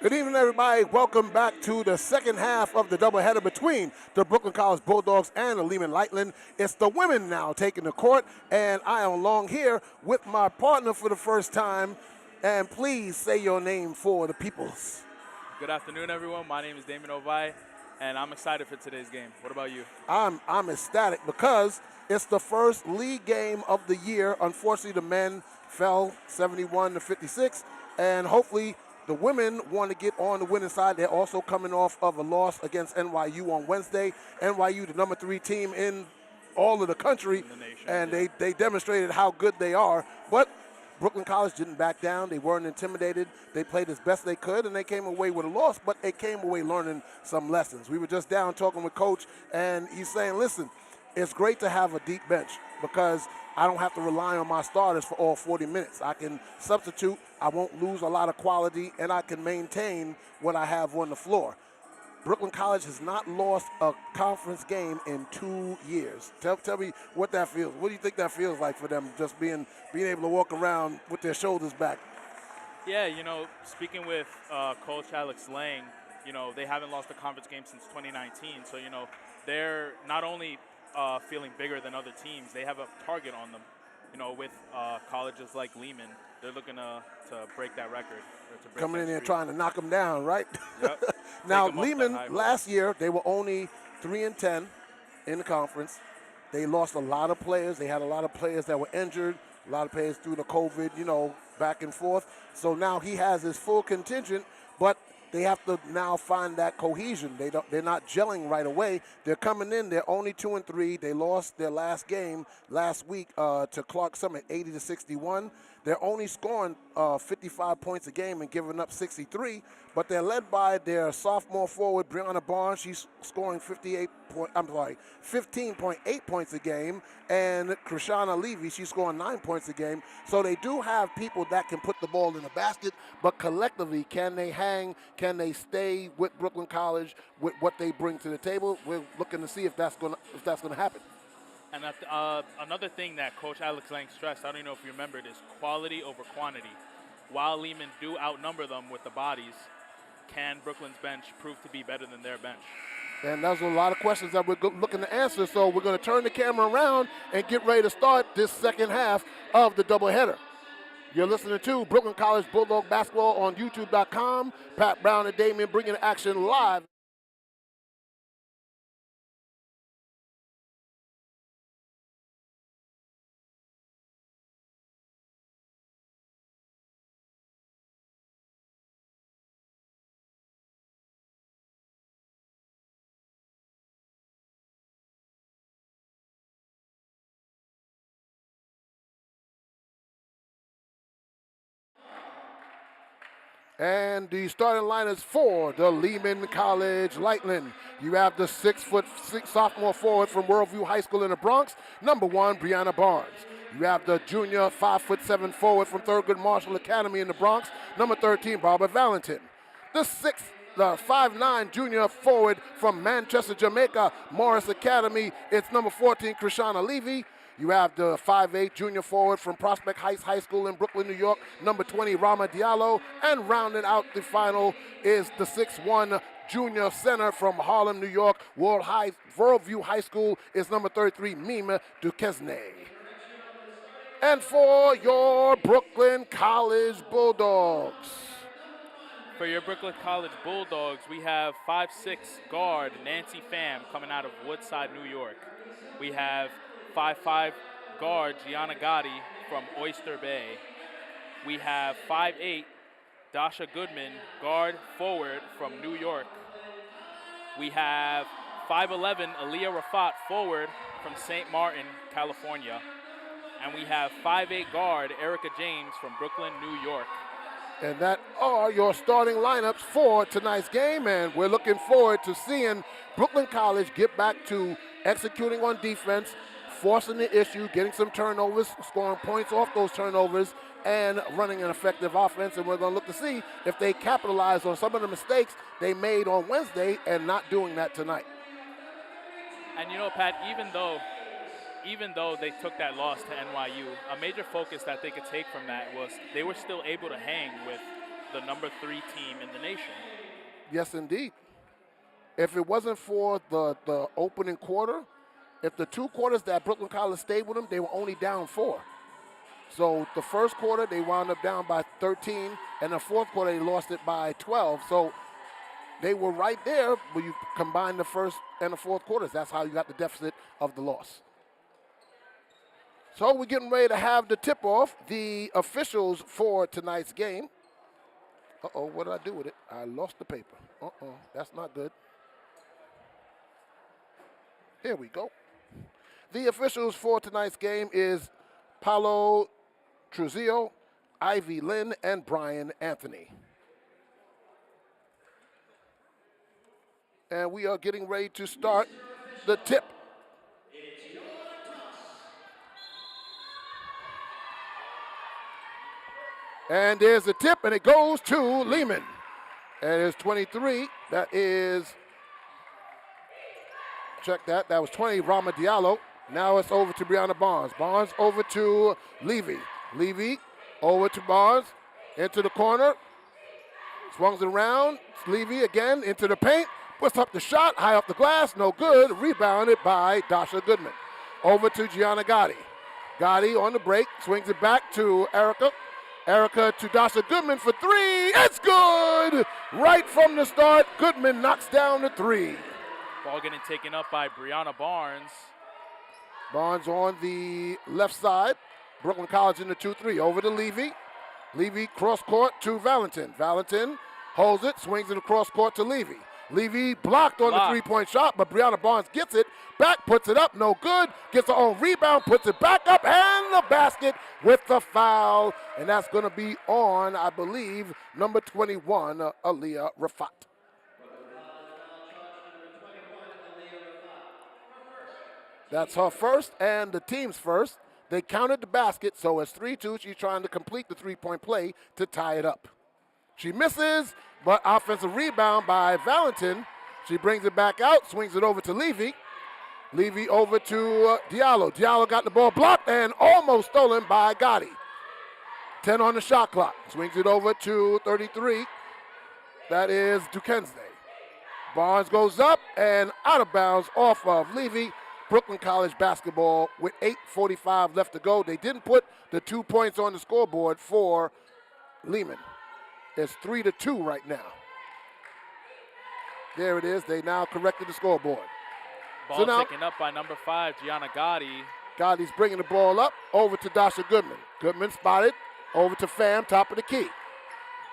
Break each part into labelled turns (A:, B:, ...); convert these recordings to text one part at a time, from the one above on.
A: Good evening, everybody. Welcome back to the second half of the doubleheader between the Brooklyn College Bulldogs and the Lehman Lightning. It's the women now taking the court, and I am along here with my partner for the first time. And please say your name for the peoples.
B: Good afternoon, everyone. My name is Damon Ovai, and I'm excited for today's game. What about you?
A: I'm ecstatic because it's the first league game of the year. Unfortunately, the men fell 71-56, and hopefully the women want to get on the winning side. They're also coming off of a loss against NYU on Wednesday. NYU, the number 3 team in all of the country,
B: In the nation,
A: and
B: yeah.
A: they demonstrated how good they are. But Brooklyn College didn't back down. They weren't intimidated. They played as best they could, and they came away with a loss, but they came away learning some lessons. We were just down talking with Coach, and he's saying, listen, it's great to have a deep bench because I don't have to rely on my starters for all 40 minutes. I can substitute, I won't lose a lot of quality, and I can maintain what I have on the floor. Brooklyn College has not lost a conference game in 2 years. Tell me what that feels. What do you think that feels like for them, just being able to walk around with their shoulders back?
B: Yeah, speaking with Coach Alex Lang, they haven't lost a conference game since 2019. So, they're not only feeling bigger than other teams, they have a target on them. With colleges like Lehman, they're looking to break that record. Or to break
A: Coming
B: that
A: in there
B: streak.
A: trying to knock them down, right?
B: Yep.
A: Now,
B: Take 'em off that
A: Lehman,
B: high horse.
A: last year, they were only 3-10 in the conference. They lost a lot of players. They had a lot of players that were injured, a lot of players through the COVID, back and forth. So now he has his full contingent, but they have to now find that cohesion. They're not gelling right away. They're coming in. They're only 2-3. They lost their last game last week to Clark Summit, 80-61. They're only scoring 55 points a game and giving up 63, but they're led by their sophomore forward Brianna Barnes. She's scoring 15.8 points a game, and Krishana Levy, she's scoring 9 points a game. So they do have people that can put the ball in the basket, but collectively, can they hang? Can they stay with Brooklyn College with what they bring to the table? We're looking to see if that's gonna happen.
B: And another thing that Coach Alex Lang stressed, I don't know if you remembered, is quality over quantity. While Lehman do outnumber them with the bodies, can Brooklyn's bench prove to be better than their bench?
A: And those are a lot of questions that we're looking to answer. So we're going to turn the camera around and get ready to start this second half of the doubleheader. You're listening to Brooklyn College Bulldog Basketball on YouTube.com. Pat Brown and Damien bringing action live. And the starting lineups for the Lehman College Lightning. You have the 6'6" sophomore forward from Worldview High School in the Bronx, number 1, Brianna Barnes. You have the junior 5'7" forward from Thurgood Marshall Academy in the Bronx, number 13, Barbara Valentin. The 5'9" junior forward from Manchester, Jamaica, Morris Academy, it's number 14, Krishana Levy. You have the 5'8" junior forward from Prospect Heights High School in Brooklyn, New York, number 20, Rama Diallo. And rounding out the final is the 6'1" junior center from Harlem, New York, Worldview High School is number 33, Mima Duquesne. And for your Brooklyn College Bulldogs.
B: For your Brooklyn College Bulldogs, we have 5'6" guard Nancy Pham coming out of Woodside, New York. We have 5'5" guard Gianna Gotti from Oyster Bay. We have 5'8" Dasha Goodman, guard forward from New York. We have 5'11" Aaliyah Rafat, forward from St. Martin, California. And we have 5'8" guard Erica James from Brooklyn, New York.
A: And that are your starting lineups for tonight's game, and we're looking forward to seeing Brooklyn College get back to executing on defense, forcing the issue, getting some turnovers, scoring points off those turnovers, and running an effective offense. And we're going to look to see if they capitalize on some of the mistakes they made on Wednesday and not doing that tonight.
B: And Pat, even though they took that loss to NYU, a major focus that they could take from that was they were still able to hang with the number 3 team in the nation.
A: Yes, indeed. If it wasn't for the opening quarter, if the 2 quarters that Brooklyn College stayed with them, they were only down 4. So the first quarter, they wound up down by 13, and the fourth quarter, they lost it by 12. So they were right there when you combine the first and the fourth quarters. That's how you got the deficit of the loss. So we're getting ready to have the tip-off. The officials for tonight's game. Uh-oh, what did I do with it? I lost the paper. That's not good. Here we go. The officials for tonight's game is Paulo Trujillo, Ivy Lynn, and Brian Anthony. And we are getting ready to start the tip. And there's the tip, and it goes to Lehman. And it's 23. That is, check that. That was 20, Rama Diallo. Now it's over to Brianna Barnes. Barnes over to Levy. Levy over to Barnes. Into the corner. Swings it around. It's Levy again into the paint. Puts up the shot. High off the glass. No good. Rebounded by Dasha Goodman. Over to Gianna Gotti. Gotti on the break. Swings it back to Erica. Erica to Dasha Goodman for 3. It's good! Right from the start, Goodman knocks down the 3.
B: Ball getting taken up by Brianna Barnes.
A: Barnes on the left side. Brooklyn College in the 2-3. Over to Levy. Levy cross court to Valentin. Valentin holds it, swings it across court to Levy. Levy blocked on the three-point shot, but Brianna Barnes gets it. Back, puts it up, no good. Gets her own rebound, puts it back up, and the basket with the foul. And that's going to be on, I believe, number 21, Aliyah Rafat. That's her first and the team's first. They counted the basket, so it's 3-2. She's trying to complete the three-point play to tie it up. She misses, but offensive rebound by Valentin. She brings it back out, swings it over to Levy. Levy over to Diallo. Diallo got the ball blocked and almost stolen by Gotti. 10 on the shot clock. Swings it over to 33. That is Duquesne. Barnes goes up and out of bounds off of Levy. Brooklyn College basketball with 8:45 left to go. They didn't put the 2 points on the scoreboard for Lehman. It's 3-2 right now. There it is. They now corrected the scoreboard.
B: Ball taken up by number 5, Gianna Gotti.
A: Gotti's bringing the ball up over to Dasha Goodman. Goodman spotted over to Pham, top of the key.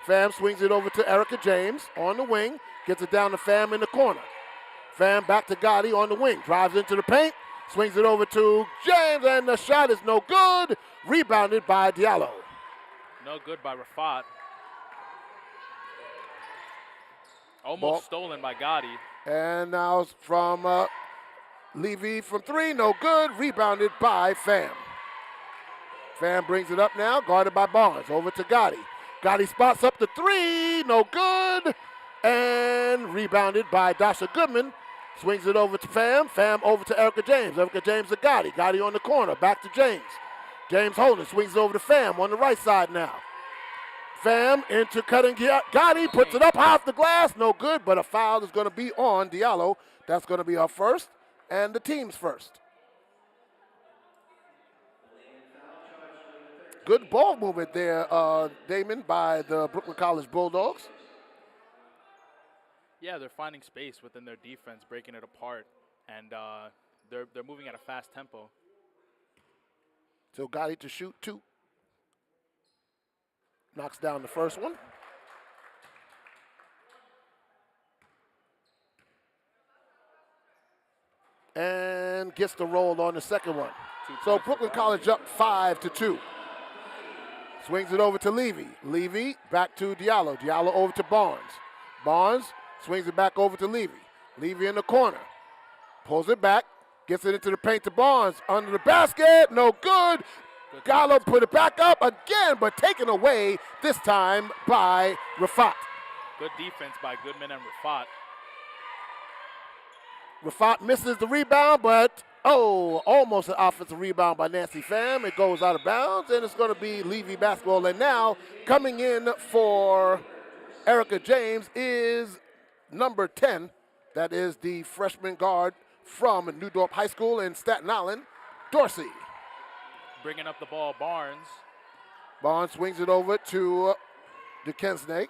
A: Pham swings it over to Erica James on the wing. Gets it down to Pham in the corner. Pham back to Gotti on the wing. Drives into the paint. Swings it over to James, and the shot is no good. Rebounded by Diallo.
B: No good by Rafat. Almost stolen by Gotti.
A: And now it's from Levy from 3. No good. Rebounded by Pham. Pham brings it up now. Guarded by Barnes. Over to Gotti. Gotti spots up the 3. No good. And rebounded by Dasha Goodman. Swings it over to Pham. Pham over to Erica James. Erica James to Gotti. Gotti on the corner. Back to James. James holding. Swings it over to Pham on the right side now. Pham into cutting Gotti. Puts it up high off the glass. No good, but a foul is going to be on Diallo. That's going to be our first and the team's first. Good ball movement there, Damon, by the Brooklyn College Bulldogs.
B: Yeah, they're finding space within their defense, breaking it apart, and they're moving at a fast tempo.
A: So Gotti to shoot 2. Knocks down the first one. And gets the roll on the second one. So Brooklyn College up 5-2. Swings it over to Levy. Levy back to Diallo. Diallo over to Barnes. Barnes swings it back over to Levy. Levy in the corner. Pulls it back. Gets it into the paint to Barnes. Under the basket. No good. Gallo put it back up again, but taken away this time by Rafat.
B: Good defense by Goodman and Rafat.
A: Rafat misses the rebound, but Oh, almost an offensive rebound by Nancy Pham. It goes out of bounds, and it's going to be Levy basketball. And now coming in for Erica James is number 10. That is the freshman guard from New Dorp High School in Staten Island, Dorsey.
B: Bringing up the ball, Barnes.
A: Barnes swings it over to Duquesne.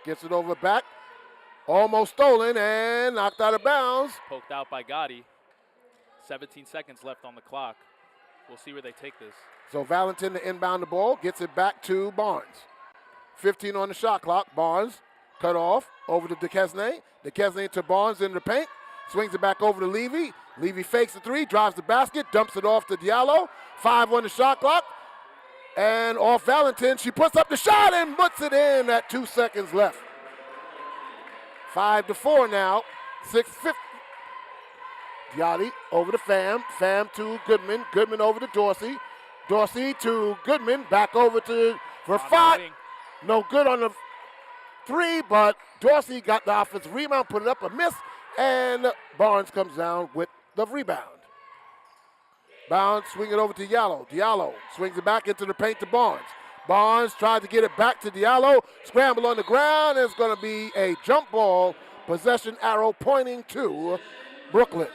A: Gets it over back. Almost stolen and knocked out of bounds.
B: Poked out by Gotti. 17 seconds left on the clock. We'll see where they take this.
A: So Valentin to inbound the ball, gets it back to Barnes. 15 on the shot clock. Barnes cut off over to Duquesne. Duquesne to Barnes in the paint. Swings it back over to Levy. Levy fakes the three, drives the basket, dumps it off to Diallo. 5 on the shot clock. And off Valentin, she puts up the shot and puts it in at 2 seconds left. 5-4 now. 6-50. Diallo over to Pham. Pham to Goodman. Goodman over to Dorsey. Dorsey to Goodman. Back over to Rafat. No good on the three, but Dorsey got the offensive rebound, put it up, a miss, and Barnes comes down with the rebound. Barnes swing it over to Diallo. Diallo swings it back into the paint to Barnes. Barnes tries to get it back to Diallo. Scramble on the ground. It's going to be a jump ball. Possession arrow pointing to Brooklyn.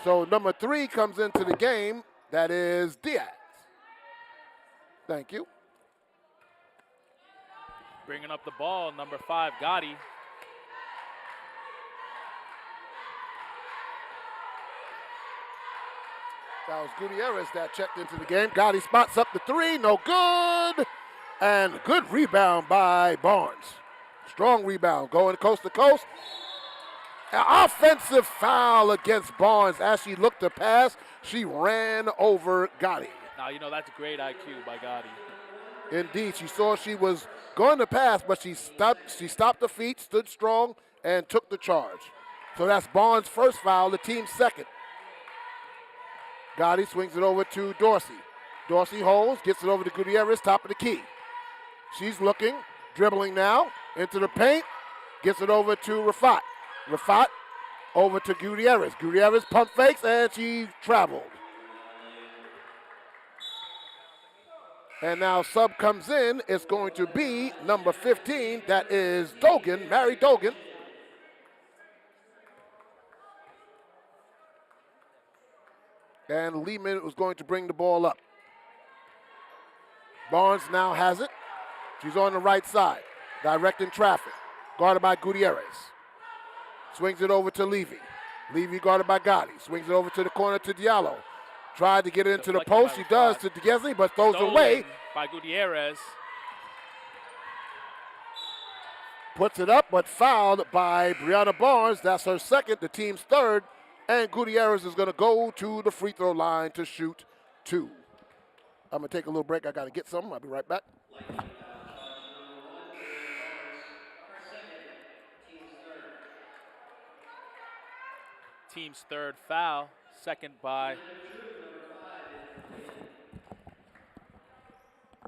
A: So number 3 comes into the game. That is Diaz. Thank you.
B: Bringing up the ball, number 5, Gotti.
A: That was Gutierrez that checked into the game. Gotti spots up the 3, no good. And good rebound by Barnes. Strong rebound, going coast to coast. An offensive foul against Barnes. As she looked to pass, she ran over Gotti.
B: Now, you know, that's great IQ by Gotti.
A: Indeed, she saw she was going to pass, but she stopped her feet, stood strong, and took the charge. So that's Barnes' first foul, the team's second. Gotti swings it over to Dorsey. Dorsey holds, gets it over to Gutierrez, top of the key. She's looking, dribbling now, into the paint, gets it over to Rafat. Rafat over to Gutierrez. Gutierrez pump fakes, and she traveled. And now sub comes in. It's going to be number 15. That is Dogan, Mary Dogan. And Lehman was going to bring the ball up. Barnes now has it. She's on the right side, directing traffic. Guarded by Gutierrez. Swings it over to Levy. Levy guarded by Gotti. Swings it over to the corner to Diallo. Tried to get it into the post. She does to Duquesne, but throws away.
B: By Gutierrez.
A: Puts it up, but fouled by Brianna Barnes. That's her second, the team's third. And Gutierrez is going to go to the free throw line to shoot 2. I'm going to take a little break. I got to get something. I'll be right back.
B: Team's third foul, second by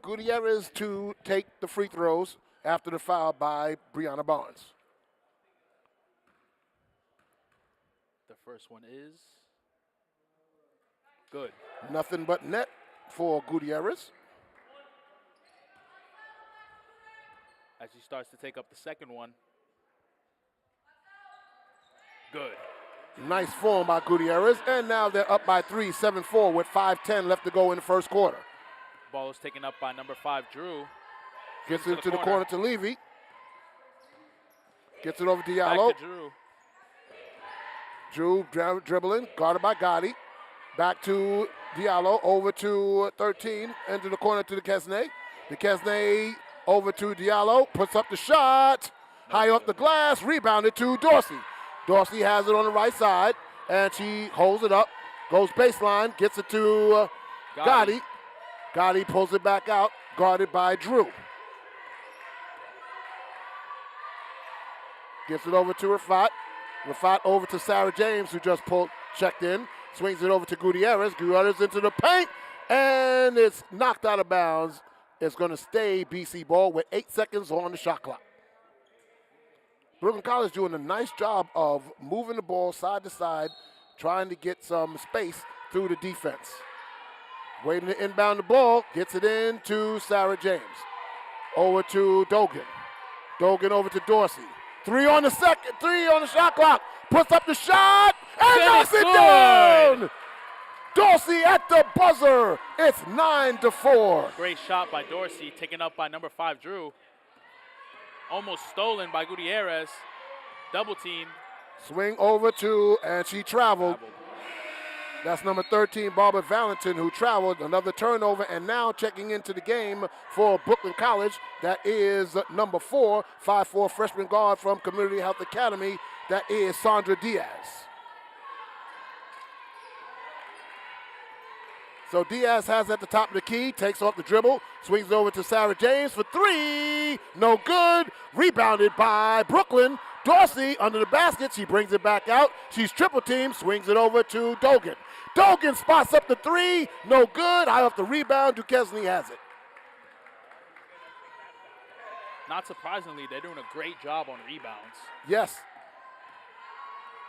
A: Gutierrez to take the free throws after the foul by Brianna Barnes.
B: The first one is good.
A: Nothing but net for Gutierrez.
B: As she starts to take up the second one. Good.
A: Nice form by Gutierrez, and now they're up by 3, 7-4 with 5:10 left to go in the first quarter.
B: Ball is taken up by number 5, Drew.
A: Gets it to the corner to Levy. Gets it over to Diallo.
B: Back to
A: Drew dribbling, guarded by Gotti. Back to Diallo, over to 13, into the corner to Duquesne. Duquesne over to Diallo, puts up the shot. High off the glass, rebounded to Dorsey. Dorsey has it on the right side, and she holds it up, goes baseline, gets it to Gotti. Gotti pulls it back out, guarded by Drew. Gets it over to Rafat. Rafat over to Sarah James, who just checked in. Swings it over to Gutierrez. Gutierrez into the paint, and it's knocked out of bounds. It's going to stay BC ball with 8 seconds on the shot clock. Brooklyn College doing a nice job of moving the ball side to side, trying to get some space through the defense. Waiting to inbound the ball, gets it in to Sarah James. Over to Dogan. Dogan over to Dorsey. 3 on the shot clock. Puts up the shot and knocks it down. Dorsey at the buzzer. It's 9-4.
B: Great shot by Dorsey, taken up by number 5, Drew. Almost stolen by Gutierrez. Double team.
A: Swing over to, and she traveled. That's number 13, Barbara Valentin, who traveled. Another turnover, and now checking into the game for Brooklyn College. That is number 4, 5'4" freshman guard from Community Health Academy. That is Sandra Diaz. So Diaz has at the top of the key, takes off the dribble, swings over to Sarah James for 3. No good. Rebounded by Brooklyn. Dorsey under the basket. She brings it back out. She's triple teamed, swings it over to Dogan. Dogan spots up the 3. No good. High off the rebound. Duquesne has it.
B: Not surprisingly, they're doing a great job on rebounds.
A: Yes.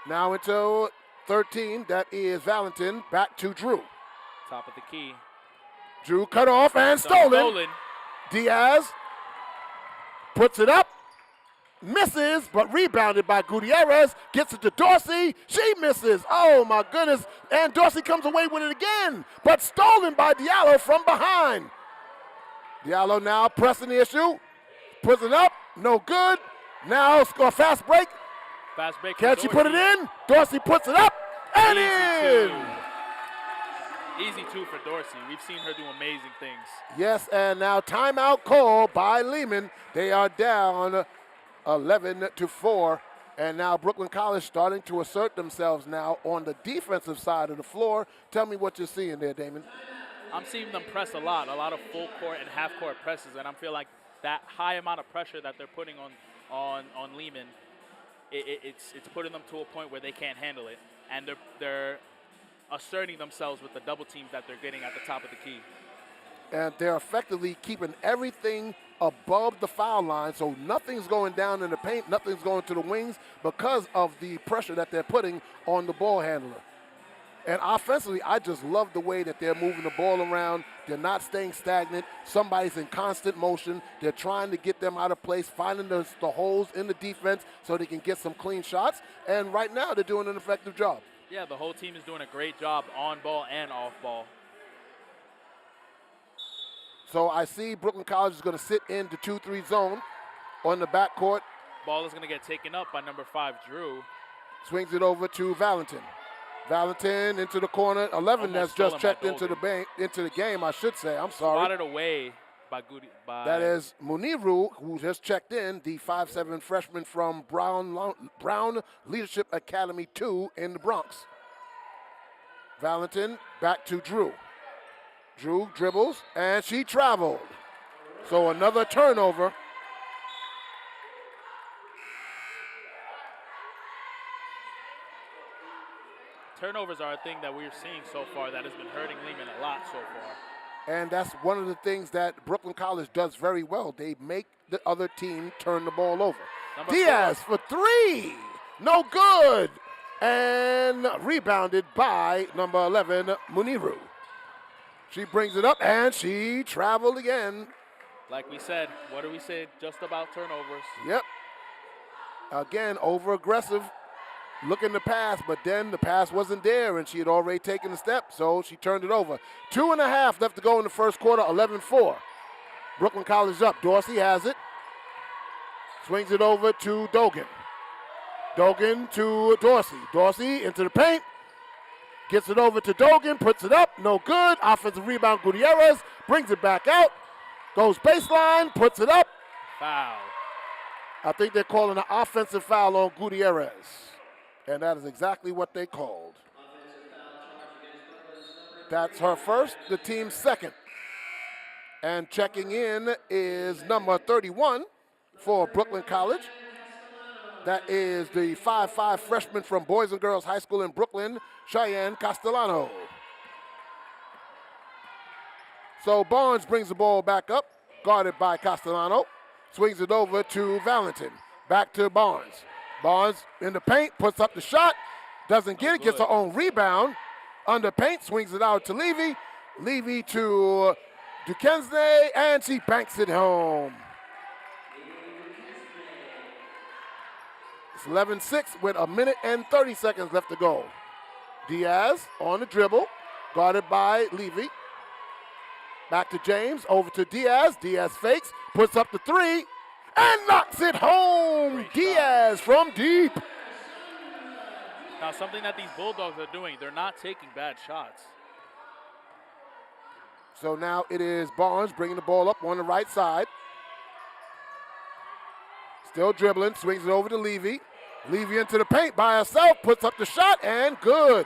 A: Now into 13. That is Valentin. Back to Drew.
B: Top of the key.
A: Drew cut off and stolen. Diaz puts it up, misses, but rebounded by Gutierrez. Gets it to Dorsey. She misses. Oh, my goodness. And Dorsey comes away with it again, but stolen by Diallo from behind. Diallo now pressing the issue. Puts it up. No good. Now score fast break.
B: Fast break.
A: Can she put it in? Dorsey puts it up and in.
B: Easy 2 for Dorsey. We've seen her do amazing things.
A: Yes, and now timeout call by Lehman. They are down 11-4, and now Brooklyn College starting to assert themselves now on the defensive side of the floor. Tell me what you're seeing there, Damon.
B: I'm seeing them press a lot of full court and half court presses, and I feel like that high amount of pressure that they're putting on Lehman, it's putting them to a point where they can't handle it, and they're asserting themselves with the double teams that they're getting at the top of the key.
A: And they're effectively keeping everything above the foul line, so nothing's going down in the paint, nothing's going to the wings because of the pressure that they're putting on the ball handler. And offensively, I just love the way that they're moving the ball around. They're not staying stagnant. Somebody's in constant motion. They're trying to get them out of place, finding the holes in the defense so they can get some clean shots. And right now, they're doing an effective job.
B: Yeah, the whole team is doing a great job on ball and off ball.
A: So I see Brooklyn College is going to sit in the 2-3 zone on the backcourt.
B: Ball is going to get taken up by number 5, Drew.
A: Swings it over to Valentin. Valentin into the corner. 11 that's just checked into the game, I should say. I'm sorry.
B: Swatted away by Goody.
A: That is Muniru, who just checked in, the 5'7" freshman from Brown Leadership Academy 2 in the Bronx. Valentin back to Drew. Drew dribbles, and she traveled. So another turnover.
B: Turnovers are a thing that we're seeing so far that has been hurting Lehman a lot so far.
A: And that's one of the things that Brooklyn College does very well. They make the other team turn the ball over.
B: Number
A: Diaz
B: 4.
A: for 3. No good. And rebounded by number 11, Muniru. She brings it up, and she traveled again.
B: Like we said, what do we say just about turnovers?
A: Yep. Again, over-aggressive, looking to pass, but then the pass wasn't there, and she had already taken a step, so she turned it over. 2.5 left to go in the first quarter, 11-4. Brooklyn College up. Dorsey has it. Swings it over to Dogan. Dogan to Dorsey. Dorsey into the paint. Gets it over to Dogan, puts it up, no good. Offensive rebound, Gutierrez, brings it back out. Goes baseline, puts it up.
B: Foul.
A: I think they're calling an offensive foul on Gutierrez. And that is exactly what they called. That's her first, the team's second. And checking in is number 31 for Brooklyn College. That is the 5'5" freshman from Boys and Girls High School in Brooklyn, Cheyenne Castellano. So Barnes brings the ball back up. guarded by Castellano. Swings it over to Valentin. Back to Barnes. Barnes in the paint, puts up the shot. Doesn't get it, gets her own rebound. Under paint, swings it out to Levy. Levy to Duquesne, and she banks it home. It's 11-6 with a minute and 30 seconds left to go. Diaz on the dribble, guarded by Levy. Back to James, over to Diaz. Diaz fakes, puts up the three, and knocks it home. Diaz from deep.
B: Now, something that these Bulldogs are doing, they're not taking bad shots.
A: So now it is Barnes bringing the ball up on the right side. Still dribbling, swings it over to Levy. Levy into the paint by herself, puts up the shot, and good.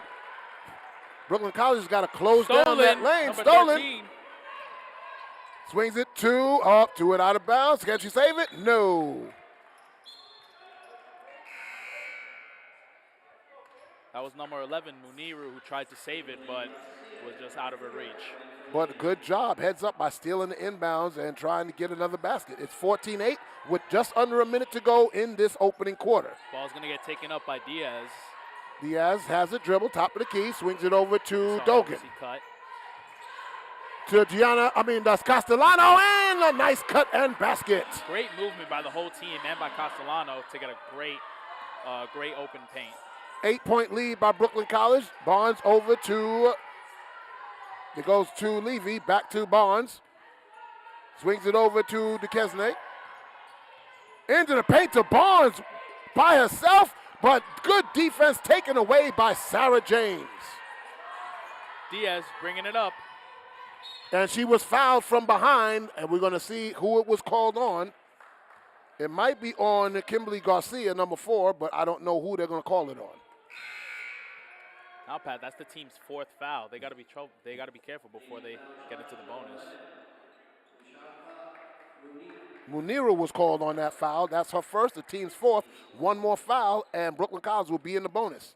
A: Brooklyn College has got to close down that lane. Stolen.
B: 13.
A: Swings it to it out of bounds. Can she save it? No.
B: That was number 11, Muniru, who tried to save it, but was just out of her reach.
A: But good job, heads up by stealing the inbounds and trying to get another basket. It's 14-8 with just under a minute to go in this opening quarter.
B: Ball's going to get taken up by Diaz.
A: Diaz has a dribble, top of the key, swings it over to Dogan. That's Castellano, and a nice cut and basket.
B: Great movement by the whole team and by Castellano to get a great open paint.
A: 8-point lead by Brooklyn College. Barnes over to, it goes to Levy, back to Barnes. Swings it over to Duquesne. Into the paint to Barnes by herself, but good defense taken away by Sarah James.
B: Diaz bringing it up.
A: And she was fouled from behind, and we're going to see who it was called on. It might be on Kimberly Garcia, number 4, but I don't know who they're going to call it on.
B: Now, Pat, that's the team's 4th foul. They got to be careful before they get into the bonus.
A: Muniru was called on that foul. That's her first, the team's 4th. One more foul, and Brooklyn College will be in the bonus.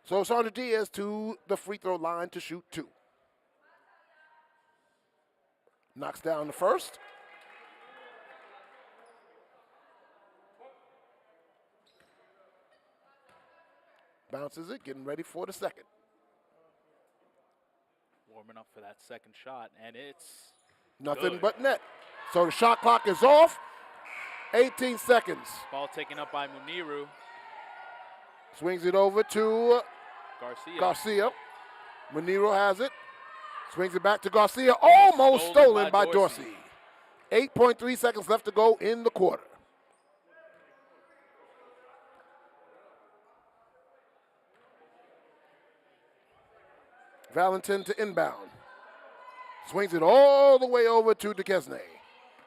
A: So Sandra Diaz to the free throw line to shoot 2. Knocks down the first. Bounces it, getting ready for the second.
B: Warming up for that second shot, and it's
A: nothing
B: good.
A: But net. So the shot clock is off. 18 seconds.
B: Ball taken up by Muniru.
A: Swings it over to
B: Garcia.
A: Muniru has it. Swings it back to Garcia. Almost stolen by Dorsey. 8.3 seconds left to go in the quarter. Valentin to inbound. Swings it all the way over to Duquesne.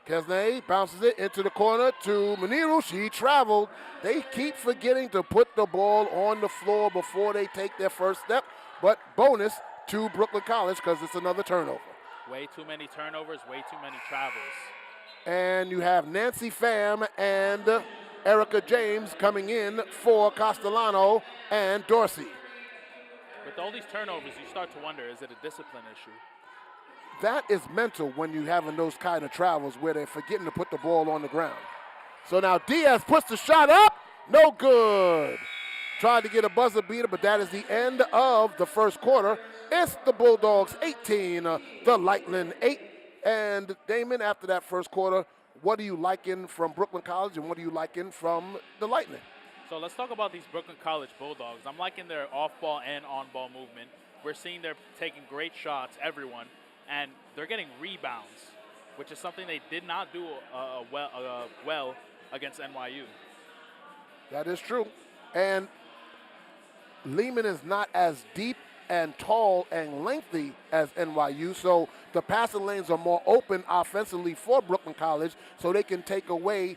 A: Duquesne bounces it into the corner to Muniru. She traveled. They keep forgetting to put the ball on the floor before they take their first step. But bonus to Brooklyn College because it's another turnover.
B: Way too many turnovers, way too many travels.
A: And you have Nancy Pham and Erica James coming in for Castellano and Dorsey.
B: With all these turnovers, you start to wonder, is it a discipline issue?
A: That is mental when you're having those kind of travels where they're forgetting to put the ball on the ground. So now Diaz puts the shot up. No good. Tried to get a buzzer beater, but that is the end of the first quarter. It's the Bulldogs 18, the Lightning 8. And Damon, after that first quarter, what are you liking from Brooklyn College and what are you liking from the Lightning?
B: So let's talk about these Brooklyn College Bulldogs. I'm liking their off-ball and on-ball movement. We're seeing they're taking great shots, everyone, and they're getting rebounds, which is something they did not do well against NYU.
A: That is true. And Lehman is not as deep and tall and lengthy as NYU, so the passing lanes are more open offensively for Brooklyn College, so they can take away,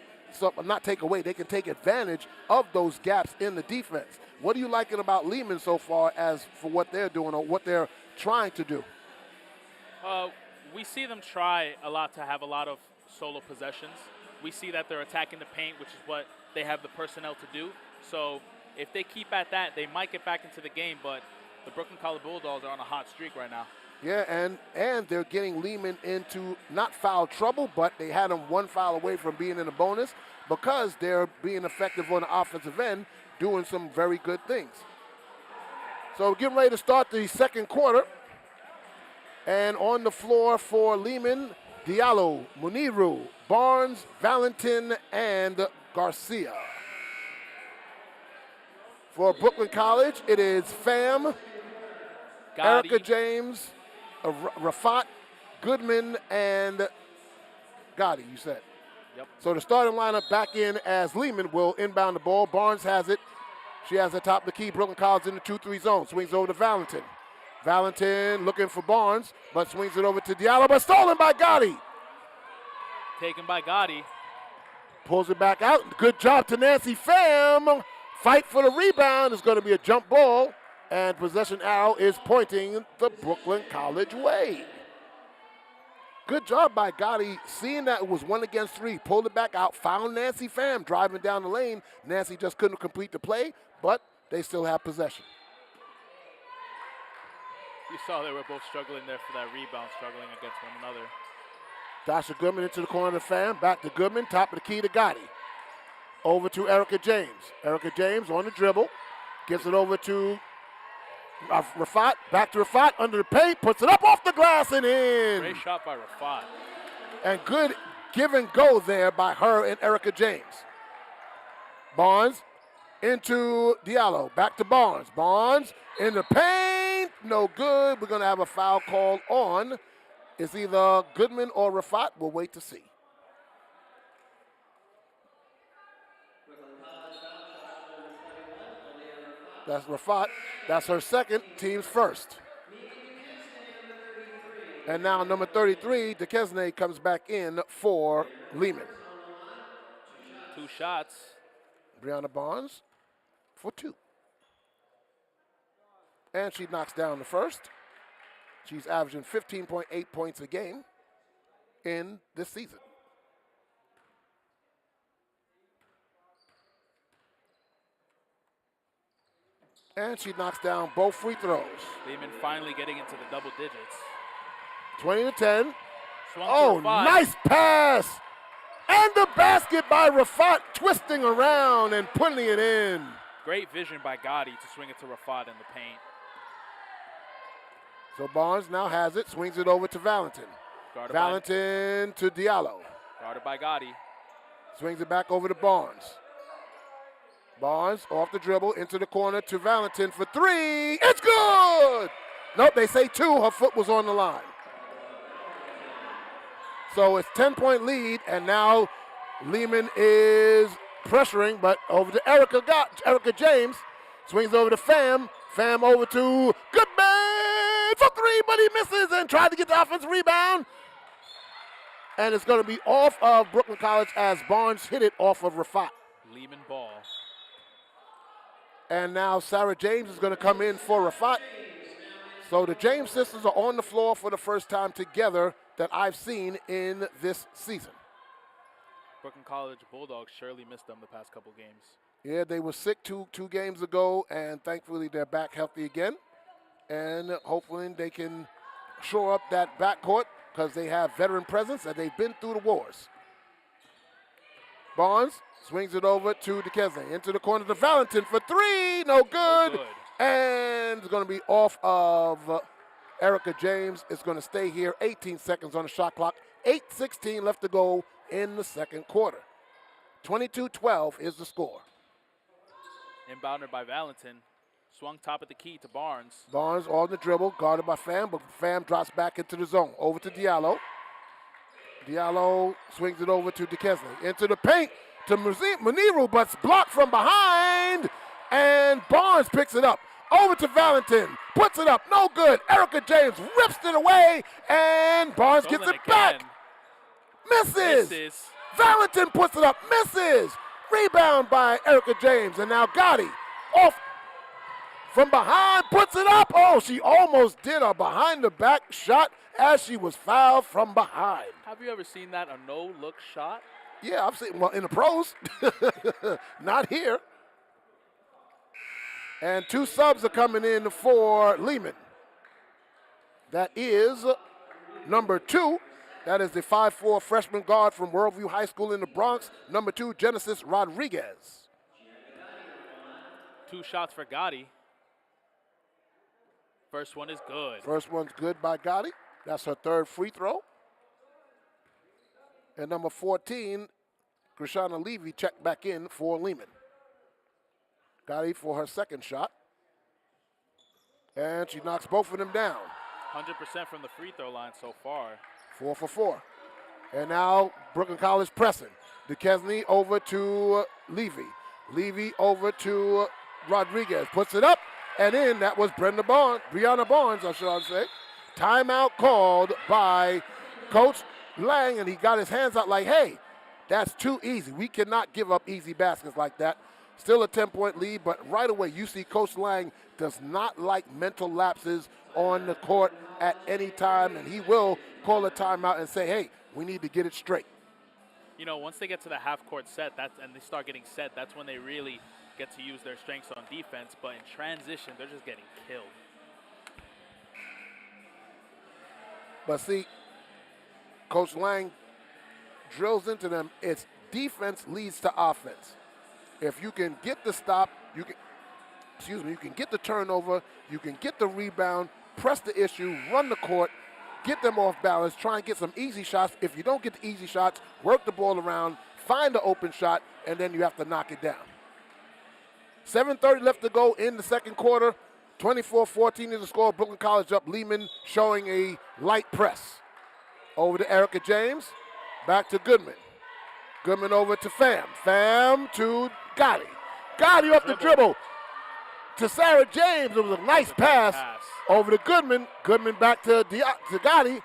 A: they can take advantage of those gaps in the defense. What are you liking about Lehman so far as for what they're doing or what they're trying to do?
B: We see them try a lot to have a lot of solo possessions. We see that they're attacking the paint, which is what they have the personnel to do. So if they keep at that, they might get back into the game, but the Brooklyn College Bulldogs are on a hot streak right now.
A: Yeah, and they're getting Lehman into not foul trouble, but they had him one foul away from being in a bonus because they're being effective on the offensive end, doing some very good things. So we're getting ready to start the second quarter. And on the floor for Lehman, Diallo, Muniru, Barnes, Valentin, and Garcia. For Brooklyn College, it is Pham,
B: Gotti.
A: Erica James, Rafat, Goodman, and Gotti, you said.
B: Yep.
A: So the starting lineup back in as Lehman will inbound the ball. Barnes has it. She has the top of the key. Brooklyn College in the 2-3 zone. Swings over to Valentin. Valentin looking for Barnes, but swings it over to Diallo, but stolen by Gotti.
B: Taken by Gotti.
A: Pulls it back out. Good job to Nancy Pham. Fight for the rebound. It's going to be a jump ball, and possession arrow is pointing the Brooklyn College way. Good job by Gotti, seeing that it was 1 against 3. Pulled it back out, found Nancy Pham driving down the lane. Nancy just couldn't complete the play, but they still have possession.
B: You saw they were both struggling there for that rebound, struggling against one another.
A: Dasha Goodman into the corner to Pham. Back to Goodman, top of the key to Gotti. Over to Erica James. Erica James on the dribble. Gives it over to Rafat. Back to Rafat under the paint. Puts it up off the glass and in.
B: Great shot by Rafat.
A: And good give and go there by her and Erica James. Barnes into Diallo. Back to Barnes. Barnes in the paint. No good. We're going to have a foul called on. It's either Goodman or Rafat. We'll wait to see. That's Rafat. That's her second, team's first. And now number 33, Duquesne, comes back in for Lehman.
B: 2 shots.
A: Brianna Barnes for 2. And she knocks down the first. She's averaging 15.8 points a game in this season. And she knocks down both free throws.
B: Lehman finally getting into the double digits.
A: 20-10.
B: Swung
A: Oh,
B: to Rafat.
A: nice pass. And the basket by Rafat, twisting around and putting it in.
B: Great vision by Gotti to swing it to Rafat in the paint.
A: So Barnes now has it, swings it over to Valentin.
B: Guarded
A: Valentin to Diallo.
B: Guarded by Gotti.
A: Swings it back over to Barnes. Barnes off the dribble into the corner to Valentin for 3. It's good! Nope, they say 2. Her foot was on the line. So it's 10-point lead, and now Lehman is pressuring, but over to Erica James. Swings over to Pham. Pham over to Goodman for 3, but he misses and tried to get the offensive rebound. And it's going to be off of Brooklyn College as Barnes hit it off of Rafat.
B: Lehman ball.
A: And now Sarah James is going to come in for Rafat. So the James sisters are on the floor for the first time together that I've seen in this season.
B: Brooklyn College Bulldogs surely missed them the past couple games.
A: Yeah, they were sick two games ago, and thankfully they're back healthy again. And hopefully they can shore up that backcourt because they have veteran presence and they've been through the wars. Barnes swings it over to Duquesne. Into the corner to Valentin for 3. No good. And it's going to be off of Erica James. It's going to stay here. 18 seconds on the shot clock. 8:16 left to go in the second quarter. 22-12 is the score.
B: Inbounded by Valentin. Swung top of the key to Barnes.
A: Barnes on the dribble, guarded by Pham, but Pham drops back into the zone. Over to Diallo. Diallo swings it over to Duquesne. Into the paint to Muniru, but it's blocked from behind. And Barnes picks it up. Over to Valentin. Puts it up. No good. Erica James rips it away. And Barnes gets it back. Misses. Valentin puts it up. Misses. Rebound by Erica James. And now Gotti off from behind. Puts it up. Oh, she almost did a behind-the-back shot as she was fouled from behind.
B: Have you ever seen that, a no-look shot?
A: Yeah, I've seen, well, in the pros. Not here. And 2 subs are coming in for Lehman. That is number 2. That is the 5'4" freshman guard from Worldview High School in the Bronx. Number 2, Genesis Rodriguez.
B: 2 shots for Gotti. First one is good.
A: First one's good by Gotti. That's her 3rd free throw. And number 14, Krishana Levy checked back in for Lehman. Gotti for her 2nd shot. And she knocks both of them down.
B: 100% from the free throw line so far.
A: 4 for 4. And now Brooklyn College pressing. DeKesney over to Levy. Levy over to Rodriguez. Puts it up and in. That was Brianna Barnes, I should say. Timeout called by Coach Lang, and he got his hands out like, hey, that's too easy. We cannot give up easy baskets like that. Still a 10-point lead, but right away you see Coach Lang does not like mental lapses on the court at any time, and he will call a timeout and say, hey, we need to get it straight.
B: You know, once they get to the half-court set and they start getting set, that's when they really get to use their strengths on defense. But in transition, they're just getting killed.
A: But see, Coach Lang drills into them, it's defense leads to offense. If you can get the stop, you can get the turnover, you can get the rebound, press the issue, run the court, get them off balance, try and get some easy shots. If you don't get the easy shots, work the ball around, find the open shot, and then you have to knock it down. 7:30 left to go in the 2nd quarter. 24-14 is the score. Brooklyn College up. Lehman showing a light press. Over to Erica James. Back to Goodman. Goodman over to Pham. Pham to Gotti. Gotti off the dribble to Sarah James. It was a nice pass. Over to Goodman. Goodman back to Gotti.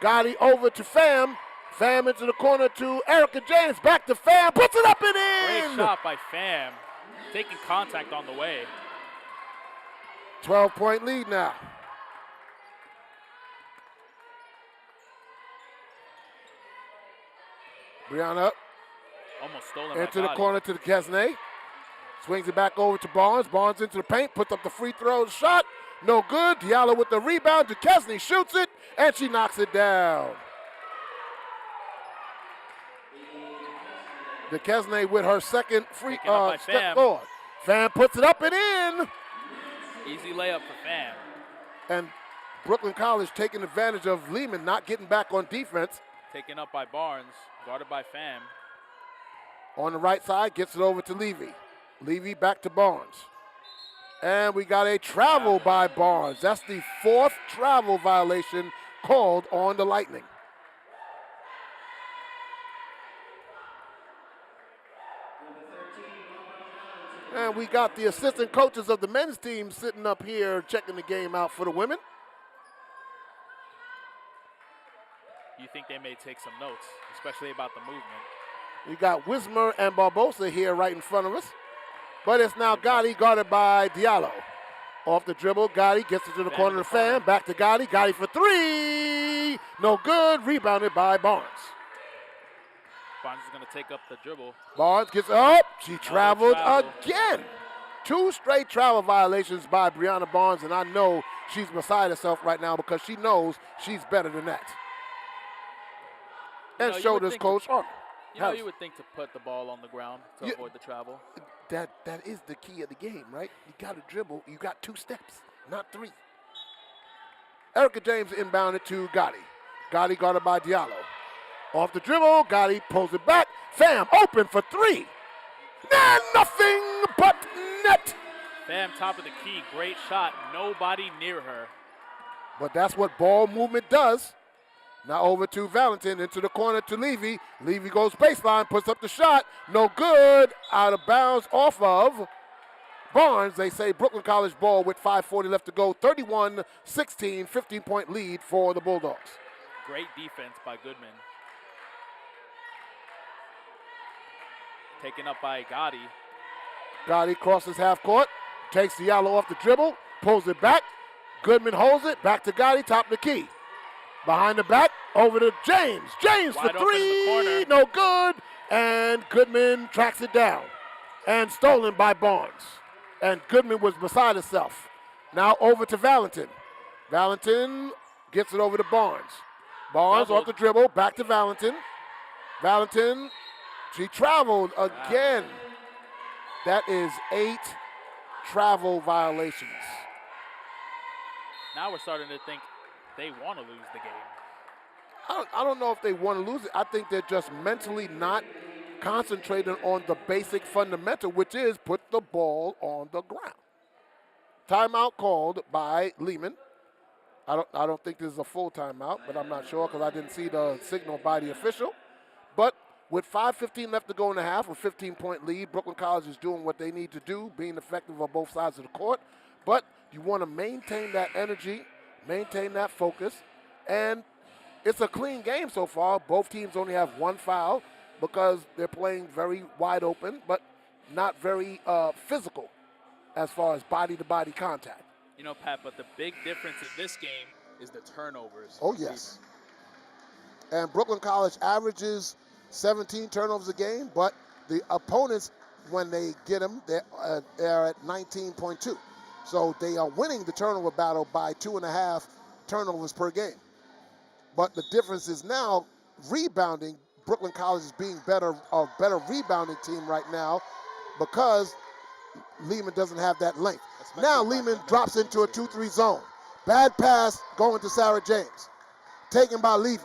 A: Gotti over to Pham. Pham into the corner to Erica James. Back to Pham. Puts it up and in.
B: Great shot by Pham. Taking contact on the way.
A: 12-point lead now. Brianna up.
B: Almost stolen
A: into
B: by
A: the
B: Gotti.
A: corner to the Kesney. Swings it back over to Barnes. Barnes into the paint. Puts up the free throw shot. No good. Diallo with the rebound. DeKesney shoots it, and she knocks it down. DeKesney with her 2nd free step forward. Pham puts it up and in.
B: Easy layup for Pham.
A: And Brooklyn College taking advantage of Lehman not getting back on defense.
B: Taken up by Barnes, guarded by Pham.
A: On the right side, gets it over to Levy. Levy back to Barnes. And we got a travel by Barnes. That's the 4th travel violation called on the Lightning. And we got the assistant coaches of the men's team sitting up here checking the game out for the women.
B: You think they may take some notes, especially about the movement.
A: We got Wismer and Barbosa here right in front of us. But it's now Gotti guarded by Diallo. Off the dribble, Gotti gets it to the corner of Pham. Back to Gotti. Gotti for 3. No good. Rebounded by Barnes.
B: Barnes is going to take up the dribble.
A: Barnes gets up. She traveled again. 2 straight travel violations by Brianna Barnes, and I know she's beside herself right now because she knows she's better than that. And showed us Coach Arnold.
B: You would think to put the ball on the ground to avoid the travel.
A: That is the key of the game, right? You got to dribble. You got 2 steps, not 3. Erica James inbounded to Gotti. Gotti guarded by Diallo. Off the dribble, Gotti pulls it back. Pham open for 3. Nah, nothing but net.
B: Pham top of the key, great shot. Nobody near her.
A: But that's what ball movement does. Now over to Valentin, into the corner to Levy. Levy goes baseline, puts up the shot. No good. Out of bounds off of Barnes. They say Brooklyn College ball with 5:40 left to go. 31-16, 15-point lead for the Bulldogs.
B: Great defense by Goodman. Taken up by Gotti.
A: Gotti crosses half court, takes the yellow off the dribble, pulls it back. Goodman holds it, back to Gotti, top of the key. Behind the back, over to James. James
B: Wide
A: for 3, no good. And Goodman tracks it down. And stolen by Barnes. And Goodman was beside herself. Now over to Valentin. Valentin Gets it over to Barnes. Barnes
B: Doubled.
A: off the dribble, back to Valentin. Valentin, she traveled again. That is 8 travel violations.
B: Now we're starting to think they want to lose the game.
A: I don't know if they want to lose it. I think they're just mentally not concentrating on the basic fundamental, which is put the ball on the ground. Timeout called by Lehman. I don't think this is a full timeout, but I'm not sure because I didn't see the signal by the official. But with 5:15 left to go in the half, a 15-point lead, Brooklyn College is doing what they need to do, being effective on both sides of the court. But you want to maintain that energy, maintain that focus, and it's a clean game so far. Both teams only have 1 foul because they're playing very wide open, but not very physical as far as body-to-body contact.
B: You know, Pat, but the big difference in this game is the turnovers.
A: Oh, yes. And Brooklyn College averages 17 turnovers a game, but the opponents, when they get them, they're at 19.2. So they are winning the turnover battle by 2.5 turnovers per game. But the difference is now rebounding. Brooklyn College is being a better rebounding team right now because Lehman doesn't have that length. Now Lehman drops into a 2-3 zone. Bad pass going to Sarah James. Taken by Levy.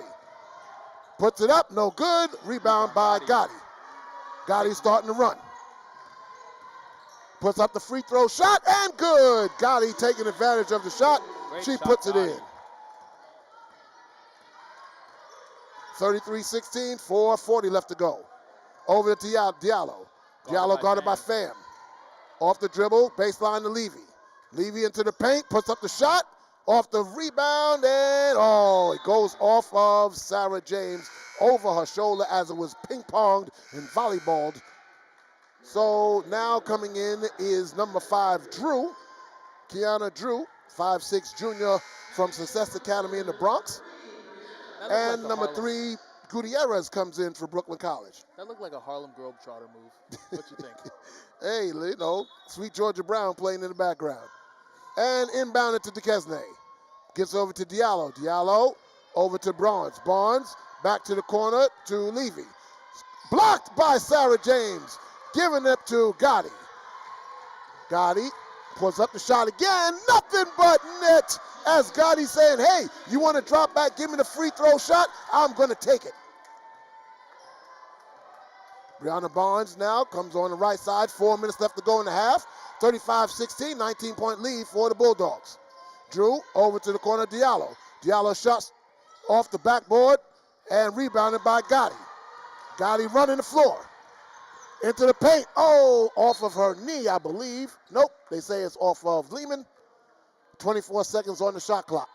A: Puts it up, no good. Rebound by Gotti. Gotti starting to run. Puts up the free throw shot and good. Gotti taking advantage of the shot. She puts it in. 33-16, 4:40 left to go. Over to Diallo. Diallo guarded by Pham. Off the dribble, baseline to Levy. Levy into the paint, puts up the shot. Off the rebound, and it goes off of Sarah James over her shoulder as it was ping-ponged and volleyballed. So now coming in is number 5, Drew. Kiana Drew, 5'6" junior from Success Academy in the Bronx. And like number 3, Gutierrez comes in for Brooklyn College.
C: That looked like a Harlem Globetrotter move. What you think?
A: Hey, you know, sweet Georgia Brown playing in the background. And inbounded to Duquesne. Gets over to Diallo. Diallo over to Barnes. Barnes back to the corner to Levy. Blocked by Sarah James. Giving it to Gotti. Gotti pulls up the shot again. Nothing but net. As Gotti saying, hey, you want to drop back, give me the free throw shot? I'm going to take it. Brianna Barnes now comes on the right side. 4 minutes left to go in the half. 35-16, 19-point lead for the Bulldogs. Drew over to the corner, Diallo. Diallo shots off the backboard and rebounded by Gotti. Gotti running the floor. Into the paint. Off of her knee, I believe. Nope, they say it's off of Lehman. 24 seconds on the shot clock.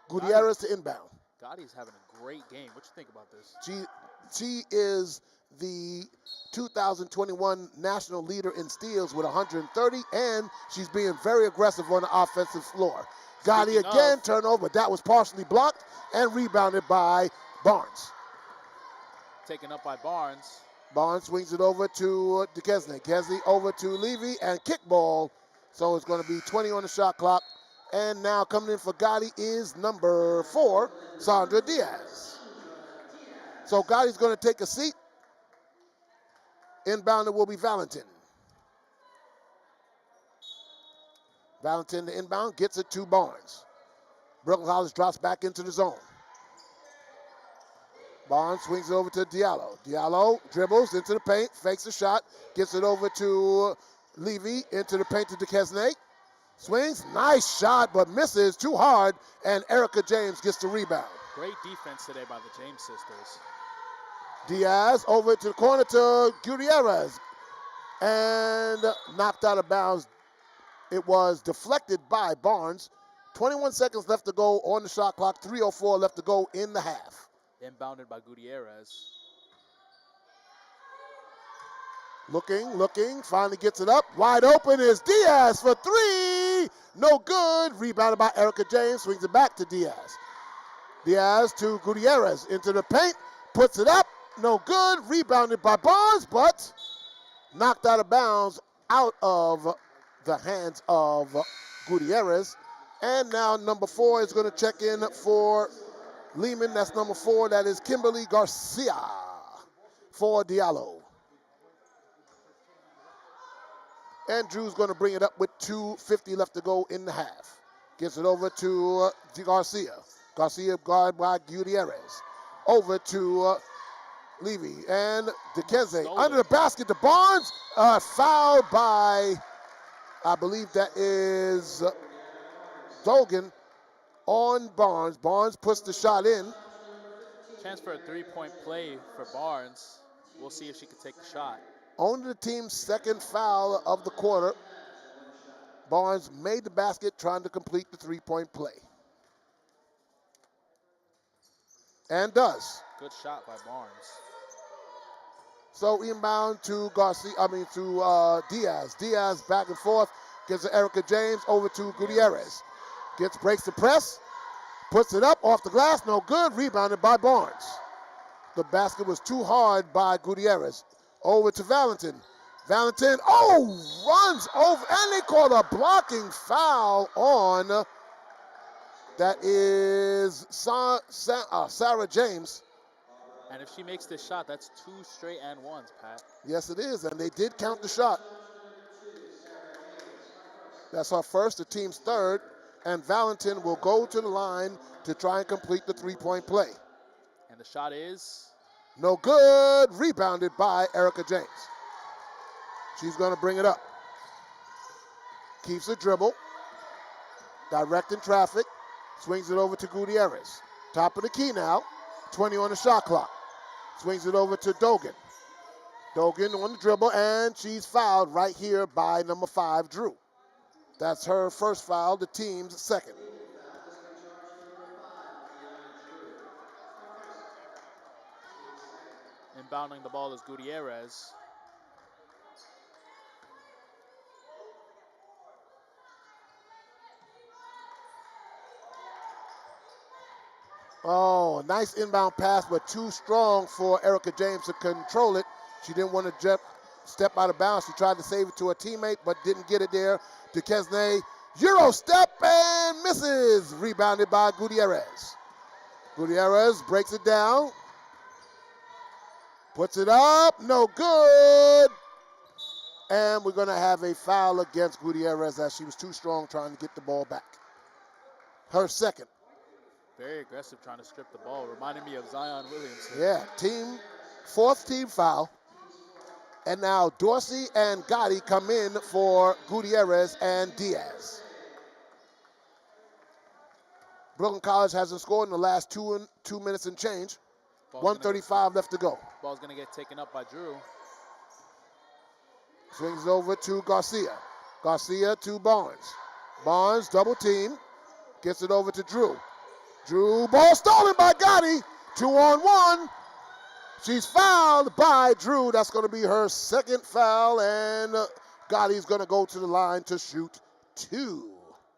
A: Gutierrez to inbound.
C: Gotti's having a great game. What you think about this?
A: She is the 2021 national leader in steals with 130, and she's being very aggressive on the offensive floor. Gotti again, turnover. That was partially blocked and rebounded by Barnes.
C: Taken up by Barnes.
A: Barnes swings it over to Duquesne. Duquesne over to Levy and kickball. So it's going to be 20 on the shot clock. And now coming in for Gotti is number 4, Sandra Diaz. So Gotti's going to take a seat. Inbounder will be Valentin. Valentin the inbound, gets it to Barnes. Brooklyn College drops back into the zone. Barnes swings it over to Diallo. Diallo dribbles into the paint, fakes a shot, gets it over to Levy, into the paint to Duquesne. Swings, nice shot, but misses too hard, and Erica James gets the rebound.
C: Great defense today by the James sisters.
A: Diaz over to the corner to Gutierrez, and knocked out of bounds. It was deflected by Barnes. 21 seconds left to go on the shot clock, 3:04 left to go in the half.
C: Inbounded by Gutierrez.
A: Looking, finally gets it up. Wide open is Diaz for 3. No good. Rebounded by Erica James, swings it back to Diaz. Diaz to Gutierrez into the paint, puts it up. No good. Rebounded by Barnes, but knocked out of bounds out of the hands of Gutierrez. And now number 4 is going to check in for Lehman. That's number 4. That is Kimberly Garcia for Diallo. And Drew's going to bring it up with 2:50 left to go in the half. Gives it over to Garcia. Garcia guarded by Gutierrez. Over to Levy. And DeKeze under the basket to Barnes. Fouled by, I believe that is Dogan on Barnes. Barnes puts the shot in.
C: Chance for a three-point play for Barnes. We'll see if she can take the shot.
A: Only the team's second foul of the quarter. Barnes made the basket trying to complete the three-point play. And does.
C: Good shot by Barnes.
A: So inbound to Diaz. Diaz back and forth. Gives to Erica James over to Gutierrez. Breaks the press. Puts it up off the glass. No good. Rebounded by Barnes. The basket was too hard by Gutierrez. Over to Valentin. Valentin, runs over. And they called a blocking foul on, that is Sarah James.
C: And if she makes this shot, that's 2 straight and ones, Pat.
A: Yes, it is, and they did count the shot. That's her first, the team's third, and Valentin will go to the line to try and complete the three-point play.
C: And the shot is?
A: No good, rebounded by Erica James. She's gonna bring it up. Keeps the dribble, directing traffic, swings it over to Gutierrez. Top of the key now, 20 on the shot clock. Swings it over to Dogan. Dogan on the dribble, and she's fouled right here by number 5, Drew. That's her first foul, the team's second.
C: Inbounding the ball is Gutierrez.
A: Oh, a nice inbound pass, but too strong for Erica James to control it. She didn't want to step out of bounds. She tried to save it to a teammate, but didn't get it there. Duquesne, Euro step and misses. Rebounded by Gutierrez. Gutierrez breaks it down. Puts it up, no good. And we're going to have a foul against Gutierrez as she was too strong trying to get the ball back. Her second.
C: Very aggressive trying to strip the ball. Reminded me of Zion Williamson.
A: Yeah, fourth team foul. And now Dorsey and Gotti come in for Gutierrez and Diaz. Brooklyn College hasn't scored in the last 2 minutes and change. 1:35 left to go.
C: Ball's going to get taken up by Drew.
A: Swings over to Garcia. Garcia to Barnes. Barnes double team. Gets it over to Drew. Drew, ball stolen by Gotti. 2-on-1. She's fouled by Drew. That's going to be her second foul, and Gotti's going to go to the line to shoot 2.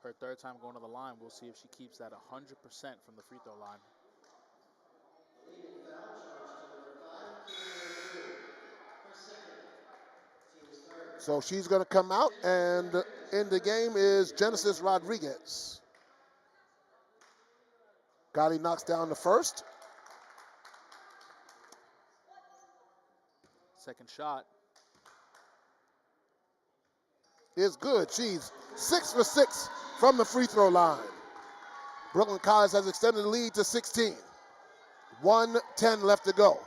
C: Her third time going to the line. We'll see if she keeps that 100% from the free throw line.
A: So she's going to come out, and in the game is Genesis Rodriguez. Gotti knocks down the first.
C: Second shot.
A: Is good. She's 6 for 6 from the free throw line. Brooklyn College has extended the lead to 16. 1:10 left to go.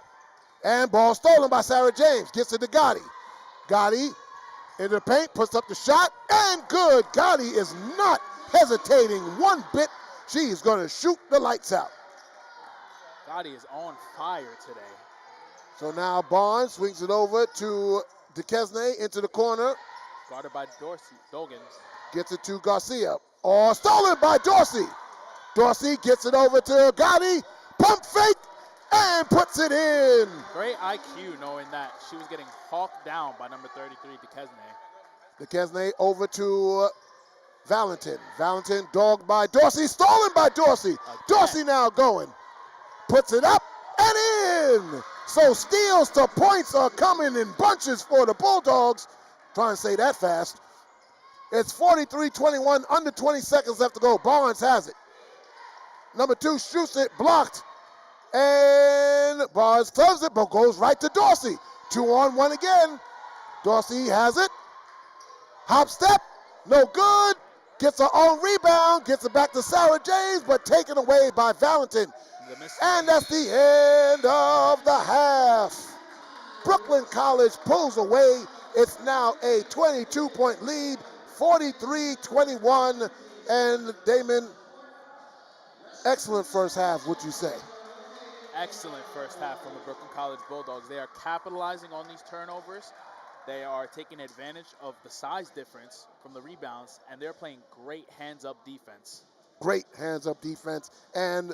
A: And ball stolen by Sarah James. Gets it to Gotti. Gotti into the paint, puts up the shot, and good. Gotti is not hesitating one bit. She's going to shoot the lights out.
C: Gotti is on fire today.
A: So now Barnes swings it over to Duquesne into the corner.
C: Guarded by Dogan.
A: Gets it to Garcia. Oh, stolen by Dorsey. Dorsey gets it over to Gotti. Pump fake and puts it in.
C: Great IQ knowing that she was getting hawked down by number 33, Duquesne.
A: Duquesne over to Valentin. Valentin dogged by Dorsey. Stolen by Dorsey.
C: Again.
A: Dorsey now going. Puts it up and in. So steals to points are coming in bunches for the Bulldogs. Trying to say that fast. It's 43-21, under 20 seconds left to go. Barnes has it. Number 2 shoots it, blocked. And Barnes throws it, but goes right to Dorsey. 2-on-1 again. Dorsey has it. Hop step, no good. Gets her own rebound, gets it back to Sarah James, but taken away by Valentin. And that's the end of the half. Brooklyn College pulls away. It's now a 22-point lead, 43-21. And Damon, excellent first half, would you say?
C: Excellent first half from the Brooklyn College Bulldogs. They are capitalizing on these turnovers. They are taking advantage of the size difference from the rebounds, and they're playing great hands-up defense.
A: Great hands-up defense. And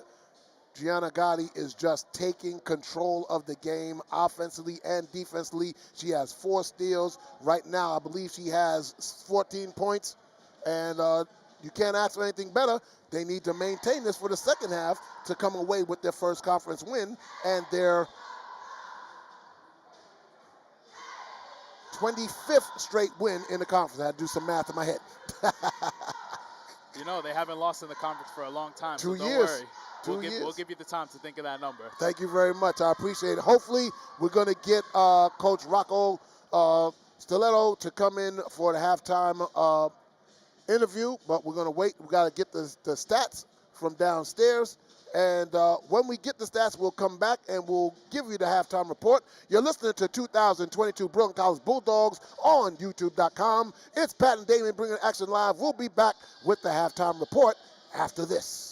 A: Gianna Gotti is just taking control of the game offensively and defensively. She has 4 steals. Right now, I believe she has 14 points. And you can't ask for anything better. They need to maintain this for the second half to come away with their first conference win and their 25th straight win in the conference. I had to do some math in my head.
C: You know, they haven't lost in the conference for a long time,
A: 2
C: so don't
A: years.
C: worry.
A: 2 years.
C: We'll give you the time to think of that number.
A: Thank you very much. I appreciate it. Hopefully, we're going to get Coach Rocco Stiletto to come in for the halftime interview, but we're going to wait. We got to get the stats from downstairs. And when we get the stats, we'll come back and we'll give you the halftime report. You're listening to 2022 Brooklyn College Bulldogs on YouTube.com. It's Pat and Damien bringing action live. We'll be back with the halftime report after this.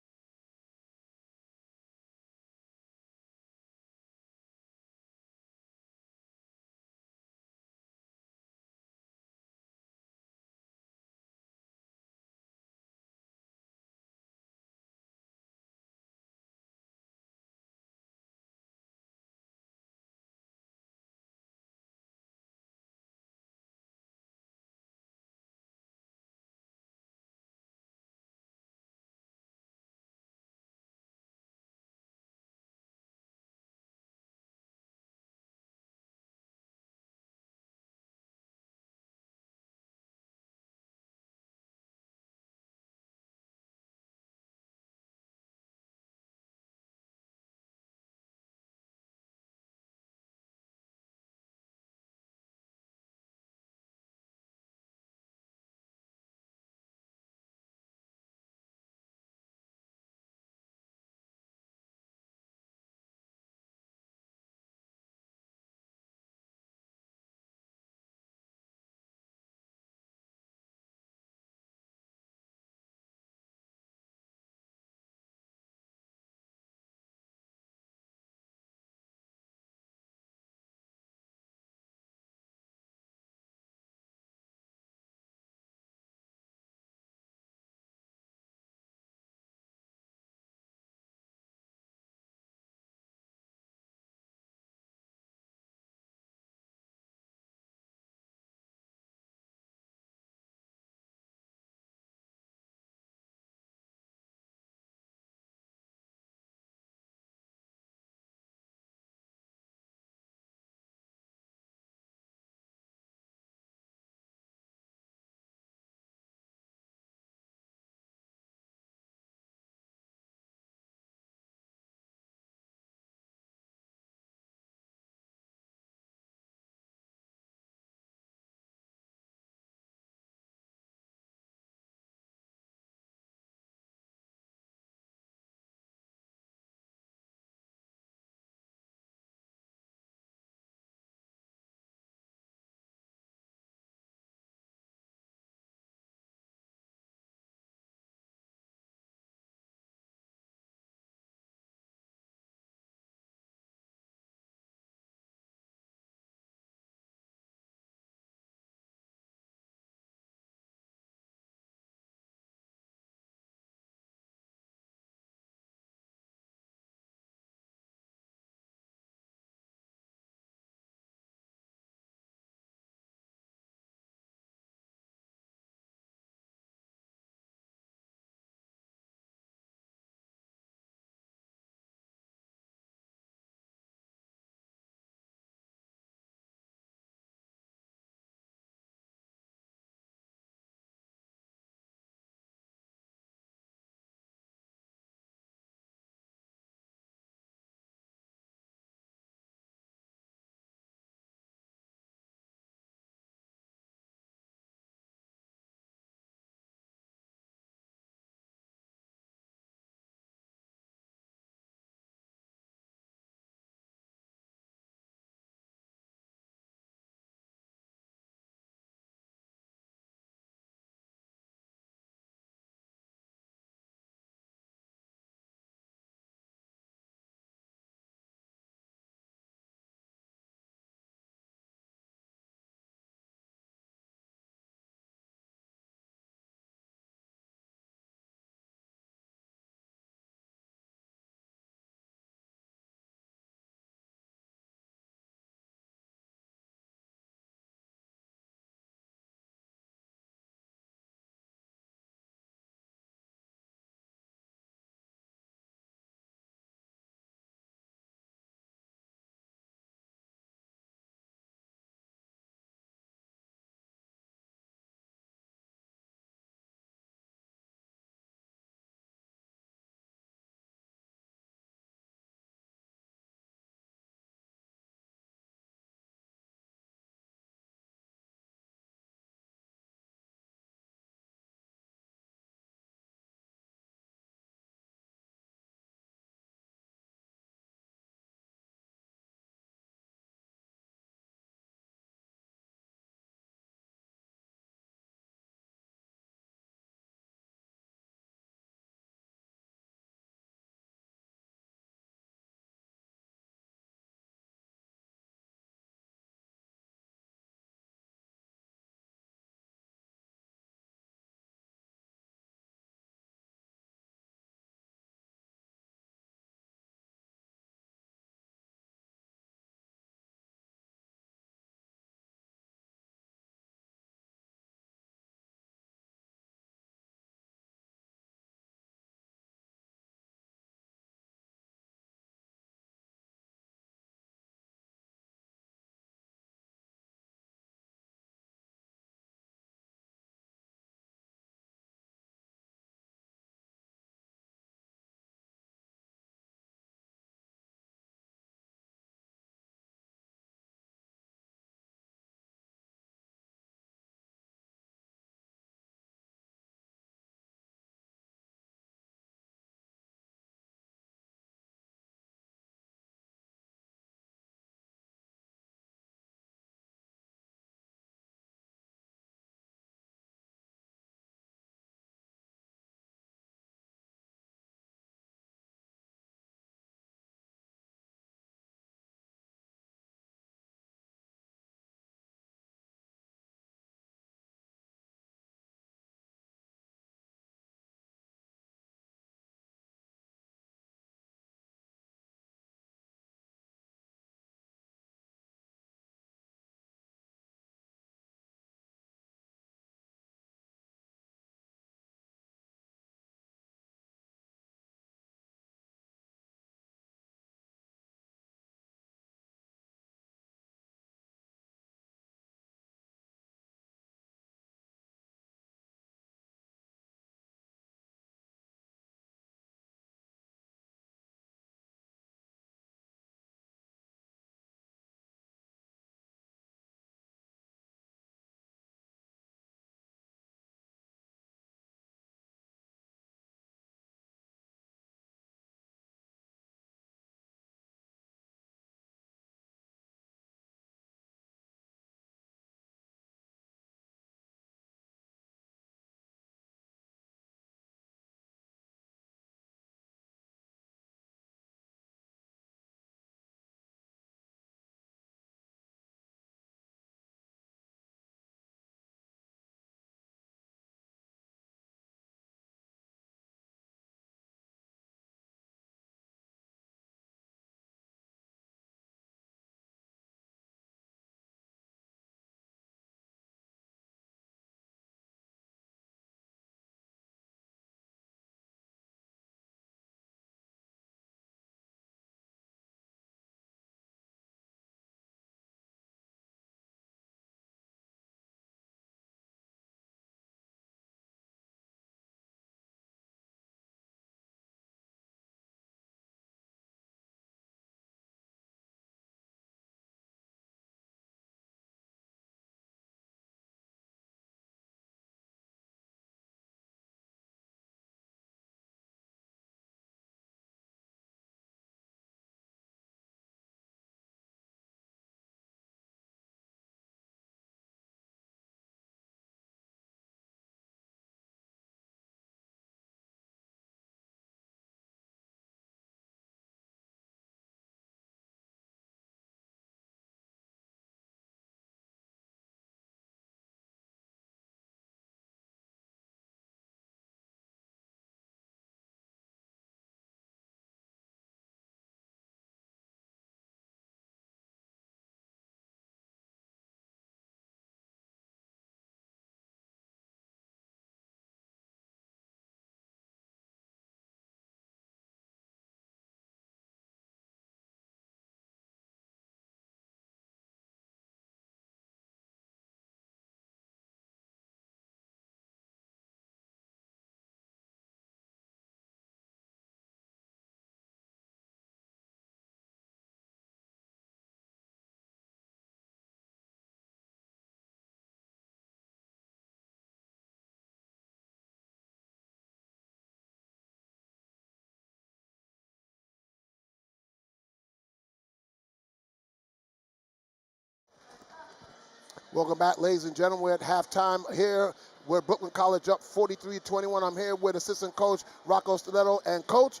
A: Welcome back, ladies and gentlemen. We're at halftime here. We're Brooklyn College up 43-21. I'm here with assistant coach Rocco Stiletto. And coach,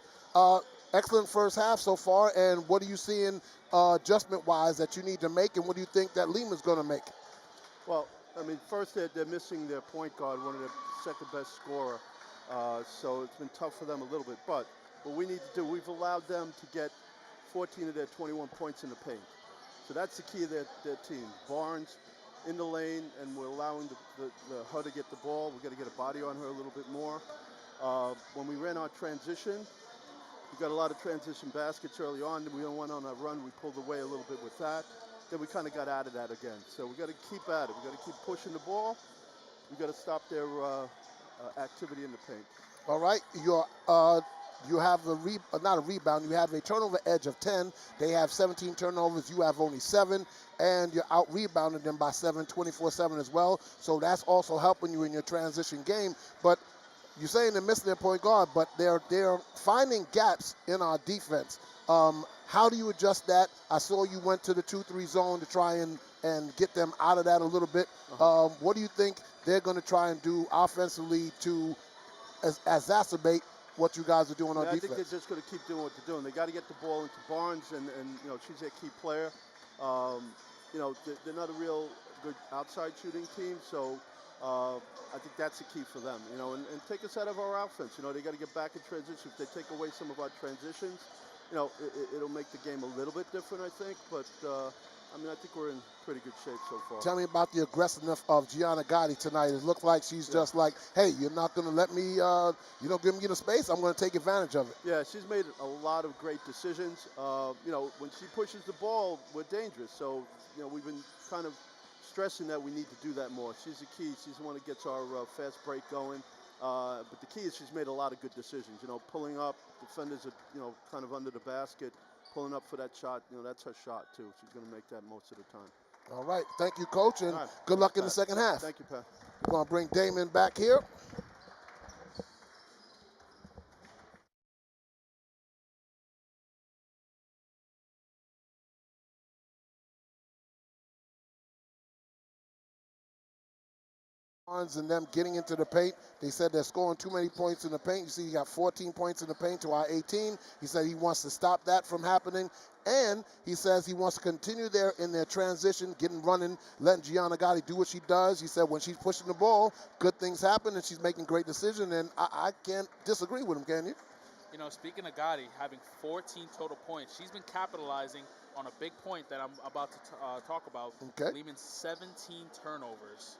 A: excellent first half so far. And what are you seeing adjustment-wise that you need to make? And what do you think that Lehman's going to make?
D: Well, I mean, first they're missing their point guard, one of their second-best scorer. So it's been tough for them a little bit. But what we need to do, we've allowed them to get 14 of their 21 points in the paint. So that's the key of their team. Barnes in the lane, and we're allowing her to get the ball. We've got to get a body on her a little bit more. When we ran our transition, we got a lot of transition baskets early on. We went on a run. We pulled away a little bit with that. Then we kind of got out of that again. So we got to keep at it. We got to keep pushing the ball. We got to stop their activity in the paint.
A: All right, you have not a rebound. You have a turnover edge of 10. They have 17 turnovers. You have only 7, and you're out rebounding them by 7, 24/7 as well. So that's also helping you in your transition game. But you're saying they're missing their point guard, but they're finding gaps in our defense. How do you adjust that? I saw you went to the 2-3 zone to try and get them out of that a little bit. What do you think they're going to try and do offensively to exacerbate what you guys are doing on defense?
D: I think they're just going to keep doing what they're doing. They got to get the ball into Barnes, and she's their key player. They're not a real good outside shooting team, so I think that's the key for them. And take us out of our offense. They got to get back in transition. If they take away some of our transitions, it'll make the game a little bit different, I think. But I think we're in pretty good shape so far.
A: Tell me about the aggressiveness of Gianna Gotti tonight. It looked like she's just like, hey, you're not going to let me, give me the space. I'm going to take advantage of it.
D: Yeah, she's made a lot of great decisions. When she pushes the ball, we're dangerous. So, we've been kind of stressing that we need to do that more. She's the key. She's the one that gets our fast break going. But the key is she's made a lot of good decisions. Pulling up, defenders are, kind of under the basket, pulling up for that shot. That's her shot, too. She's going to make that most of the time.
A: All right. Thank you, Coach, and good luck in the second half.
D: Thank you, Pat.
A: We're going to bring Damon back here. And them getting into the paint. They said they're scoring too many points in the paint. You see, he got 14 points in the paint to our 18. He said he wants to stop that from happening. And he says he wants to continue there in their transition, getting running, letting Gianna Gotti do what she does. He said when she's pushing the ball, good things happen, and she's making great decisions. And I can't disagree with him, can you?
C: Speaking of Gotti, having 14 total points, she's been capitalizing on a big point that I'm about to talk about.
A: Okay.
C: Lehman's 17 turnovers.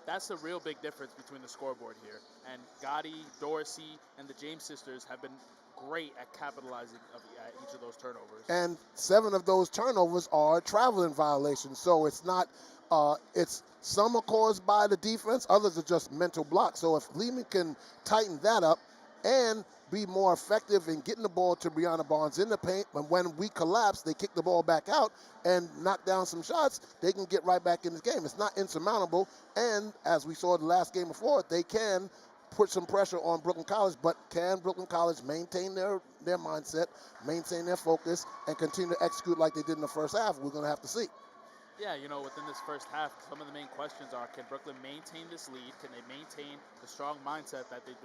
C: That's the real big difference between the scoreboard here. And Gotti, Dorsey, and the James sisters have been great at capitalizing at each of those turnovers.
A: And 7 of those turnovers are traveling violations. So it's not, some are caused by the defense, others are just mental blocks. So if Lehman can tighten that up and be more effective in getting the ball to Brianna Barnes in the paint, and when we collapse, they kick the ball back out and knock down some shots, they can get right back in this game. It's not insurmountable, and as we saw the last game before, they can put some pressure on Brooklyn College, but can Brooklyn College maintain their mindset, maintain their focus, and continue to execute like they did in the first half? We're going to have to see.
C: Yeah, within this first half, some of the main questions are, can Brooklyn maintain this lead? Can they maintain the strong mindset that they've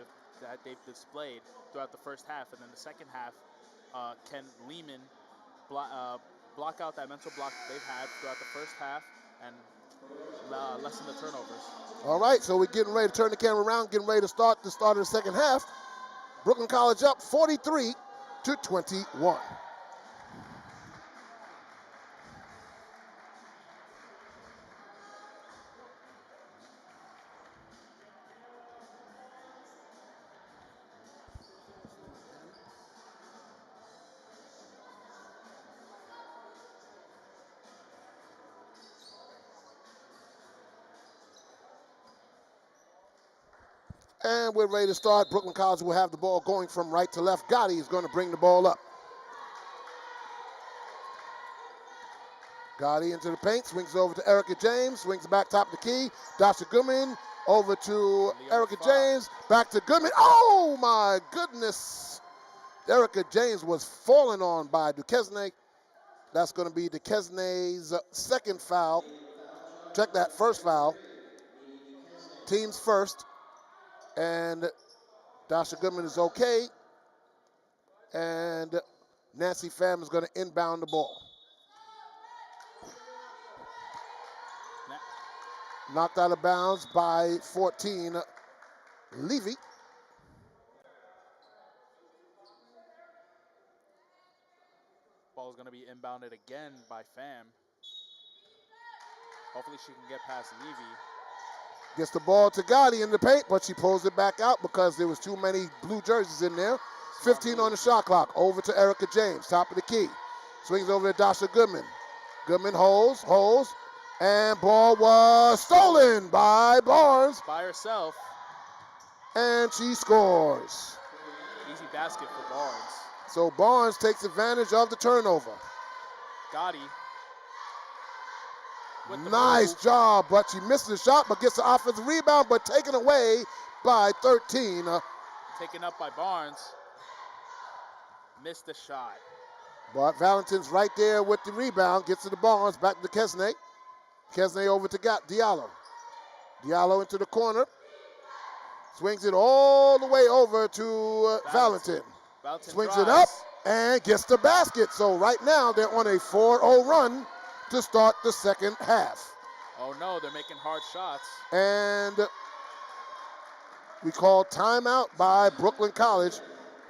C: displayed throughout the first half? And then the second half, can Lehman block out that mental block that they've had throughout the first half and lessen the turnovers?
A: All right, so we're getting ready to turn the camera around, getting ready to start of the second half. Brooklyn College up 43-21. And we're ready to start. Brooklyn College will have the ball going from right to left. Gotti is going to bring the ball up. Gotti into the paint, swings over to Erica James, swings back top of the key. Dasha Goodman over to Erica James, back to Goodman. Oh my goodness! Erica James was fallen on by Duquesne. That's going to be Duquesne's second foul. check that first foul. Teams first. And Dasha Goodman is okay. And Nancy Pham is going to inbound the ball. Knocked out of bounds by 14, Levy.
C: Ball is going to be inbounded again by Pham. Hopefully she can get past Levy.
A: Gets the ball to Gotti in the paint, but she pulls it back out because there was too many blue jerseys in there. 15 on the shot clock. Over to Erica James, top of the key. Swings over to Dasha Goodman. Goodman holds, and ball was stolen by Barnes.
C: By herself.
A: And she scores.
C: Easy basket for Barnes.
A: So Barnes takes advantage of the turnover.
C: Gotti.
A: Nice job, but she misses the shot, but gets the offensive rebound, but taken away by 13.
C: Taken up by Barnes. Missed the shot.
A: But Valentin's right there with the rebound, gets to the Barnes, back to Kesney. Kesney over to Diallo. Diallo into the corner. Swings it all the way over to Valentin. Swings it up and gets the basket. So right now they're on a 4-0 run to start the second half.
C: Oh no, they're making hard shots.
A: And we call timeout by Brooklyn College.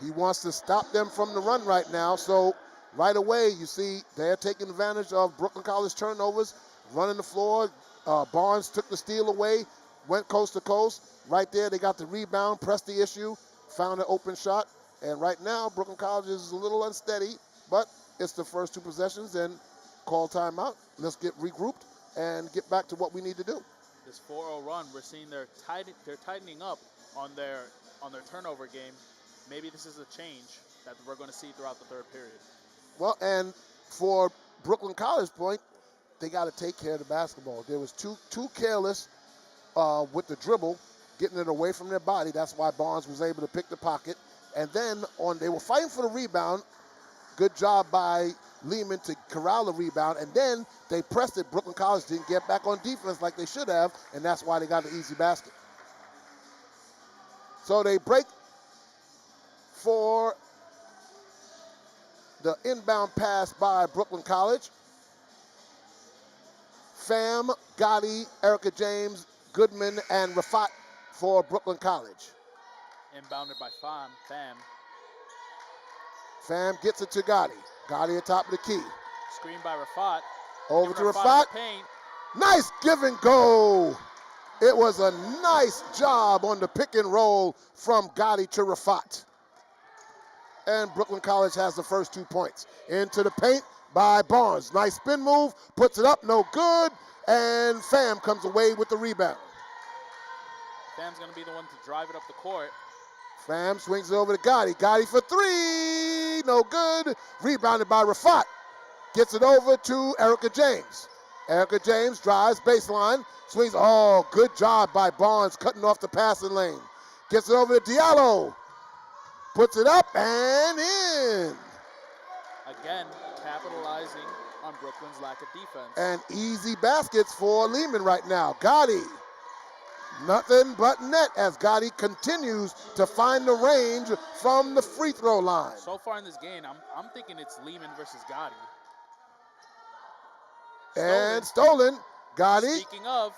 A: He wants to stop them from the run right now. So right away you see they're taking advantage of Brooklyn College turnovers, running the floor. Barnes took the steal away, went coast to coast. Right there they got the rebound, pressed the issue, found an open shot. And right now Brooklyn College is a little unsteady, but it's the first two possessions and call timeout. Let's get regrouped and get back to what we need to do.
C: This 4-0 run, we're seeing they're tightening up on their turnover game. Maybe this is a change that we're going to see throughout the third period.
A: Well, and for Brooklyn College point, they got to take care of the basketball. There was too careless with the dribble, getting it away from their body. That's why Barnes was able to pick the pocket. And then they were fighting for the rebound. Good job by Lehman to corral the rebound. And then they pressed it. Brooklyn College didn't get back on defense like they should have, and that's why they got an easy basket. So they break for the inbound pass by Brooklyn College. Pham, Gotti, Erica James, Goodman, and Rafat for Brooklyn College.
C: Inbounded by Pham.
A: Pham gets it to Gotti. Gotti at top of the key.
C: Screen by Rafat.
A: Over to Rafat. Nice give and go. It was a nice job on the pick and roll from Gotti to Rafat. And Brooklyn College has the first 2 points. Into the paint by Barnes. Nice spin move, puts it up, no good. And Pham comes away with the rebound.
C: Pham's going to be the one to drive it up the court.
A: Pham swings it over to Gotti. Gotti for three, no good. Rebounded by Rafat. Gets it over to Erica James. Erica James drives baseline, swings. Oh, good job by Barnes cutting off the passing lane. Gets it over to Diallo. Puts it up and in.
C: Again, capitalizing on Brooklyn's lack of defense.
A: And easy baskets for Lehman right now. Gotti. Nothing but net as Gotti continues to find the range from the free throw line.
C: So far in this game, I'm thinking it's Lehman versus Gotti.
A: And stolen. Gotti.
C: Speaking of.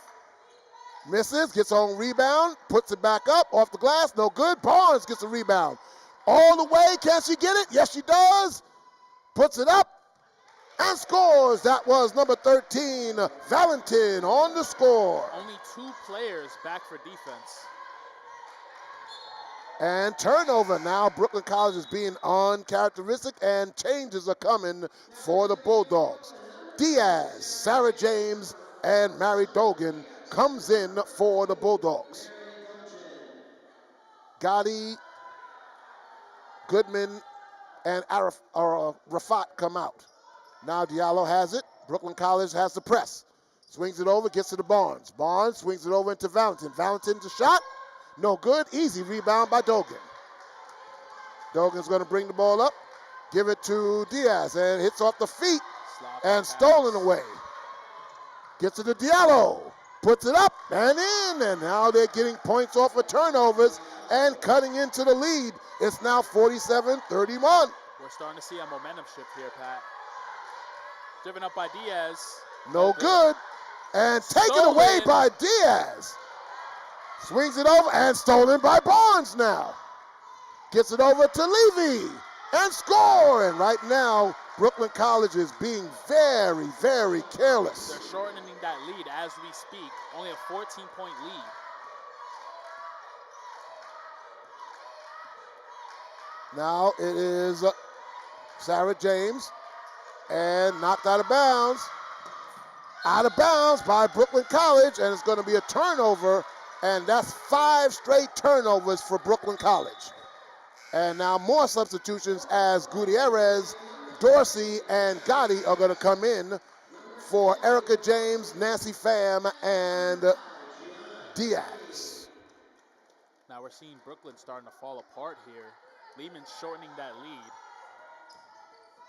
A: Misses, gets on rebound, puts it back up, off the glass, no good. Barnes gets a rebound. All the way, can she get it? Yes, she does. Puts it up and scores. That was number 13, Valentin, on the score.
C: Only 2 players back for defense.
A: And turnover. Now Brooklyn College is being uncharacteristic and changes are coming for the Bulldogs. Diaz, Sarah James, and Mary Dogan comes in for the Bulldogs. Gotti, Goodman, and Rafat come out. Now Diallo has it. Brooklyn College has the press. Swings it over, gets to the Barnes. Barnes swings it over into Valentin. Valentin's a shot. No good. Easy rebound by Dogan. Dogan's going to bring the ball up. Give it to Diaz and hits off the feet and stolen away. Gets it to Diallo. Puts it up and in. And now they're getting points off of turnovers and cutting into the lead. It's now 47-31.
C: We're starting to see a momentum shift here, Pat. Driven up by Diaz.
A: No good. And taken away by Diaz. Swings it over and stolen by Barnes now. Gets it over to Levy and score. And right now, Brooklyn College is being very, very careless.
C: They're shortening that lead as we speak. Only a 14-point lead.
A: Now it is Sarah James and knocked out of bounds. Out of bounds by Brooklyn College, and it's going to be a turnover, and that's 5 straight turnovers for Brooklyn College. And now more substitutions as Gutierrez, Dorsey, and Gotti are going to come in for Erica James, Nancy Pham, and Diaz.
C: Now we're seeing Brooklyn starting to fall apart here. Lehman shortening that lead.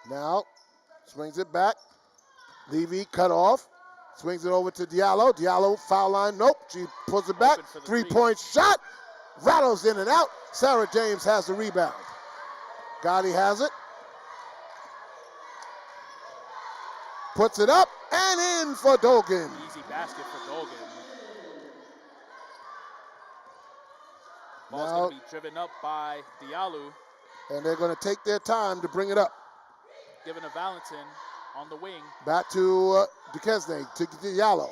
A: Now swings it back. Levy cut off. Swings it over to Diallo. Diallo, foul line, nope. She pulls it back. Three-point shot. Rattles in and out. Sarah James has the rebound. Gotti has it. Puts it up and in for Dogan.
C: Easy basket for Dogan. Ball's going to be driven up by Diallo.
A: And they're going to take their time to bring it up.
C: Given to Valentin on the wing.
A: Back to Duquesne, to Diallo.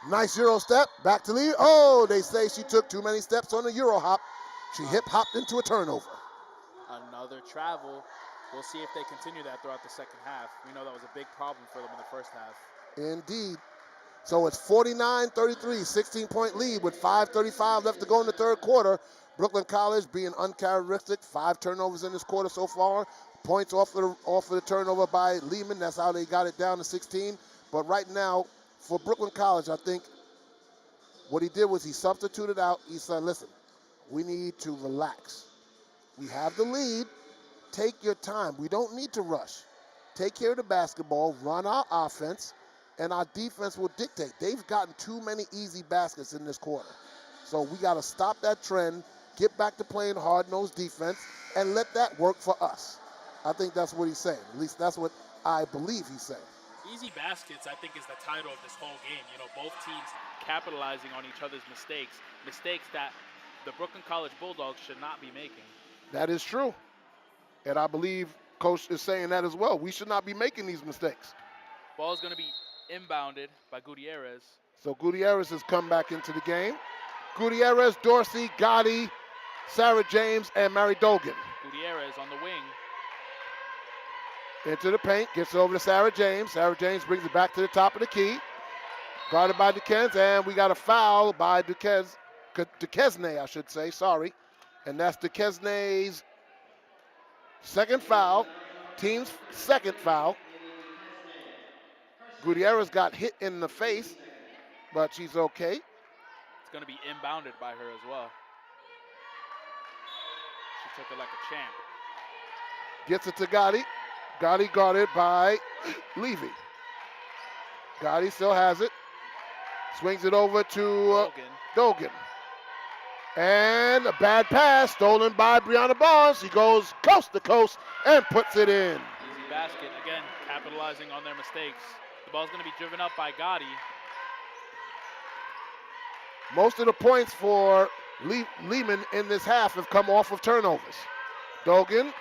A: Nice Euro step, back to Lee. Oh, they say she took too many steps on the Euro hop. She hip-hopped into a turnover.
C: Another travel. We'll see if they continue that throughout the second half. We know that was a big problem for them in the first half.
A: Indeed. So it's 49-33, 16-point lead with 5:35 left to go in the third quarter. Brooklyn College being uncharacteristic, 5 turnovers in this quarter so far. Points off of the turnover by Lehman. That's how they got it down to 16. But right now, for Brooklyn College, I think what he did was he substituted out. He said, listen, we need to relax. We have the lead. Take your time. We don't need to rush. Take care of the basketball, run our offense, and our defense will dictate. They've gotten too many easy baskets in this quarter. So we got to stop that trend, get back to playing hard-nosed defense, and let that work for us. I think that's what he's saying. At least that's what I believe he's saying.
B: Easy baskets, I think, is the title of this whole game. You know, both teams capitalizing on each other's mistakes that the Brooklyn College Bulldogs should not be making.
A: That is true. And I believe Coach is saying that as well. We should not be making these mistakes.
B: Ball is going to be inbounded by Gutierrez.
A: So Gutierrez has come back into the game. Gutierrez, Dorsey, Gotti, Sarah James, and Mary Dogan.
B: Gutierrez on the wing.
A: Into the paint, gets it over to Sarah James. Sarah James brings it back to the top of the key. Guarded by Duquesne, and we got a foul by Duquesne, I should say, sorry. And that's Duquesne's second foul, team's second foul. Gutierrez got hit in the face, but she's okay.
B: It's going to be inbounded by her as well. She took it like a champ.
A: Gets it to Gotti. Gotti guarded by Levy. Gotti still has it. Swings it over to Dogan. And a bad pass stolen by Brianna Barnes. He goes coast to coast and puts it in.
B: Easy basket, again, capitalizing on their mistakes. The ball's going to be driven up by Gotti.
A: Most of the points for Lehman in this half have come off of turnovers. Dogan,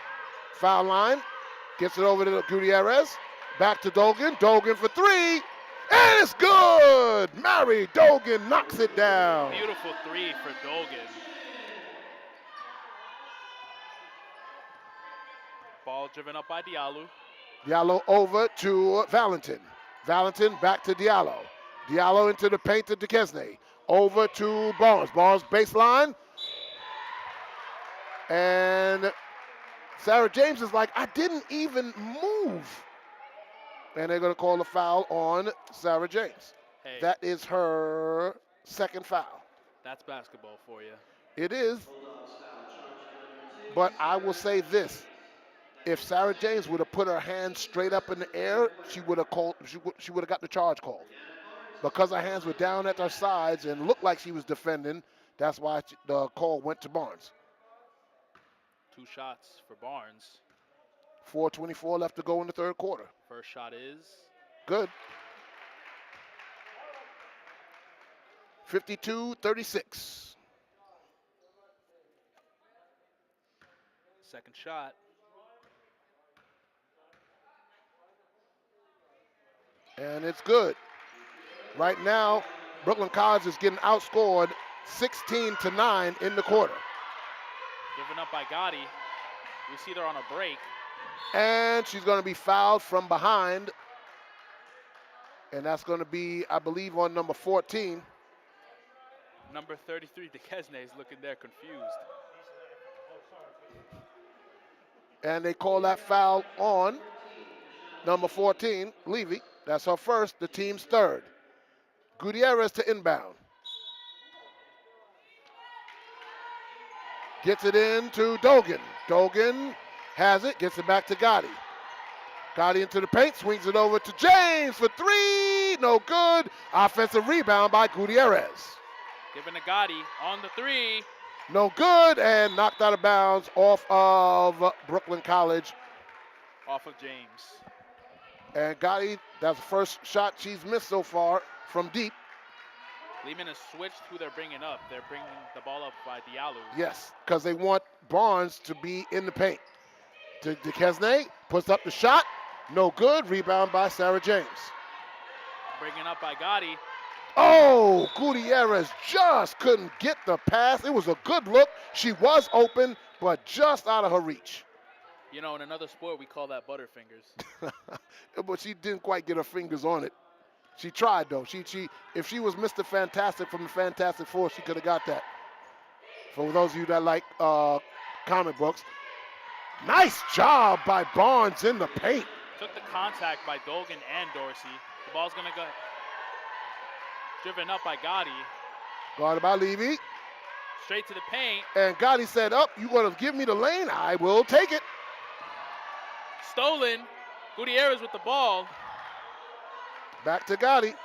A: foul line. Gets it over to Gutierrez. Back to Dogan. Dogan for 3. And it's good! Mary Dogan knocks it down.
B: Beautiful 3 for Dogan. Ball driven up by Diallo.
A: Diallo over to Valentin. Valentin back to Diallo. Diallo into the paint to Duquesne. Over to Barnes. Barnes baseline. And Sarah James is like, I didn't even move. And they're going to call a foul on Sarah James.
B: Hey,
A: That is her second foul.
B: that's basketball for you.
A: It is. But I will say this. If Sarah James would have put her hand straight up in the air, she would have got the charge called. because her hands were down at her sides and looked like she was defending, that's why the call went to Barnes.
B: 2 shots for Barnes.
A: 4:24 left to go in the third quarter.
B: First shot is
A: Good. 52-36.
B: second shot.
A: And it's good. Right now, Brooklyn College is getting outscored 16-9 in the quarter.
B: Given up by Gotti. We see they're on a break.
A: And she's going to be fouled from behind. And that's going to be, I believe, on number 14.
B: Number 33, Duquesne, is looking there confused.
A: And they call that foul on number 14, Levy. That's her first, the team's third. Gutierrez to inbound. Gets it in to Dogan. Dogan has it, gets it back to Gotti. Gotti into the paint, swings it over to James for three. No good. Offensive rebound by Gutierrez.
B: Giving to Gotti on the 3.
A: No good, and knocked out of bounds off of Brooklyn College.
B: Off of James.
A: And Gotti, that's the first shot she's missed so far from deep.
B: Lehman has switched who they're bringing up. They're bringing the ball up by Diallo.
A: Yes, because they want Barnes to be in the paint. To Duquesne, puts up the shot. No good. Rebound by Sarah James.
B: Bringing up by Gotti.
A: Oh, Gutierrez just couldn't get the pass. It was a good look. She was open, but just out of her reach.
B: You know, in another sport, we call that butterfingers.
A: But she didn't quite get her fingers on it. She tried, though. If she was Mr. Fantastic from the Fantastic Four, she could have got that. For those of you that like comic books. Nice job by Barnes in the paint.
B: Took the contact by Dogan and Dorsey. The ball's going to go driven up by Gotti.
A: Guarded by Levy.
B: Straight to the paint.
A: And Gotti said, you going to give me the lane? I will take it.
B: Stolen. Gutierrez with the ball.
A: Back to Gotti.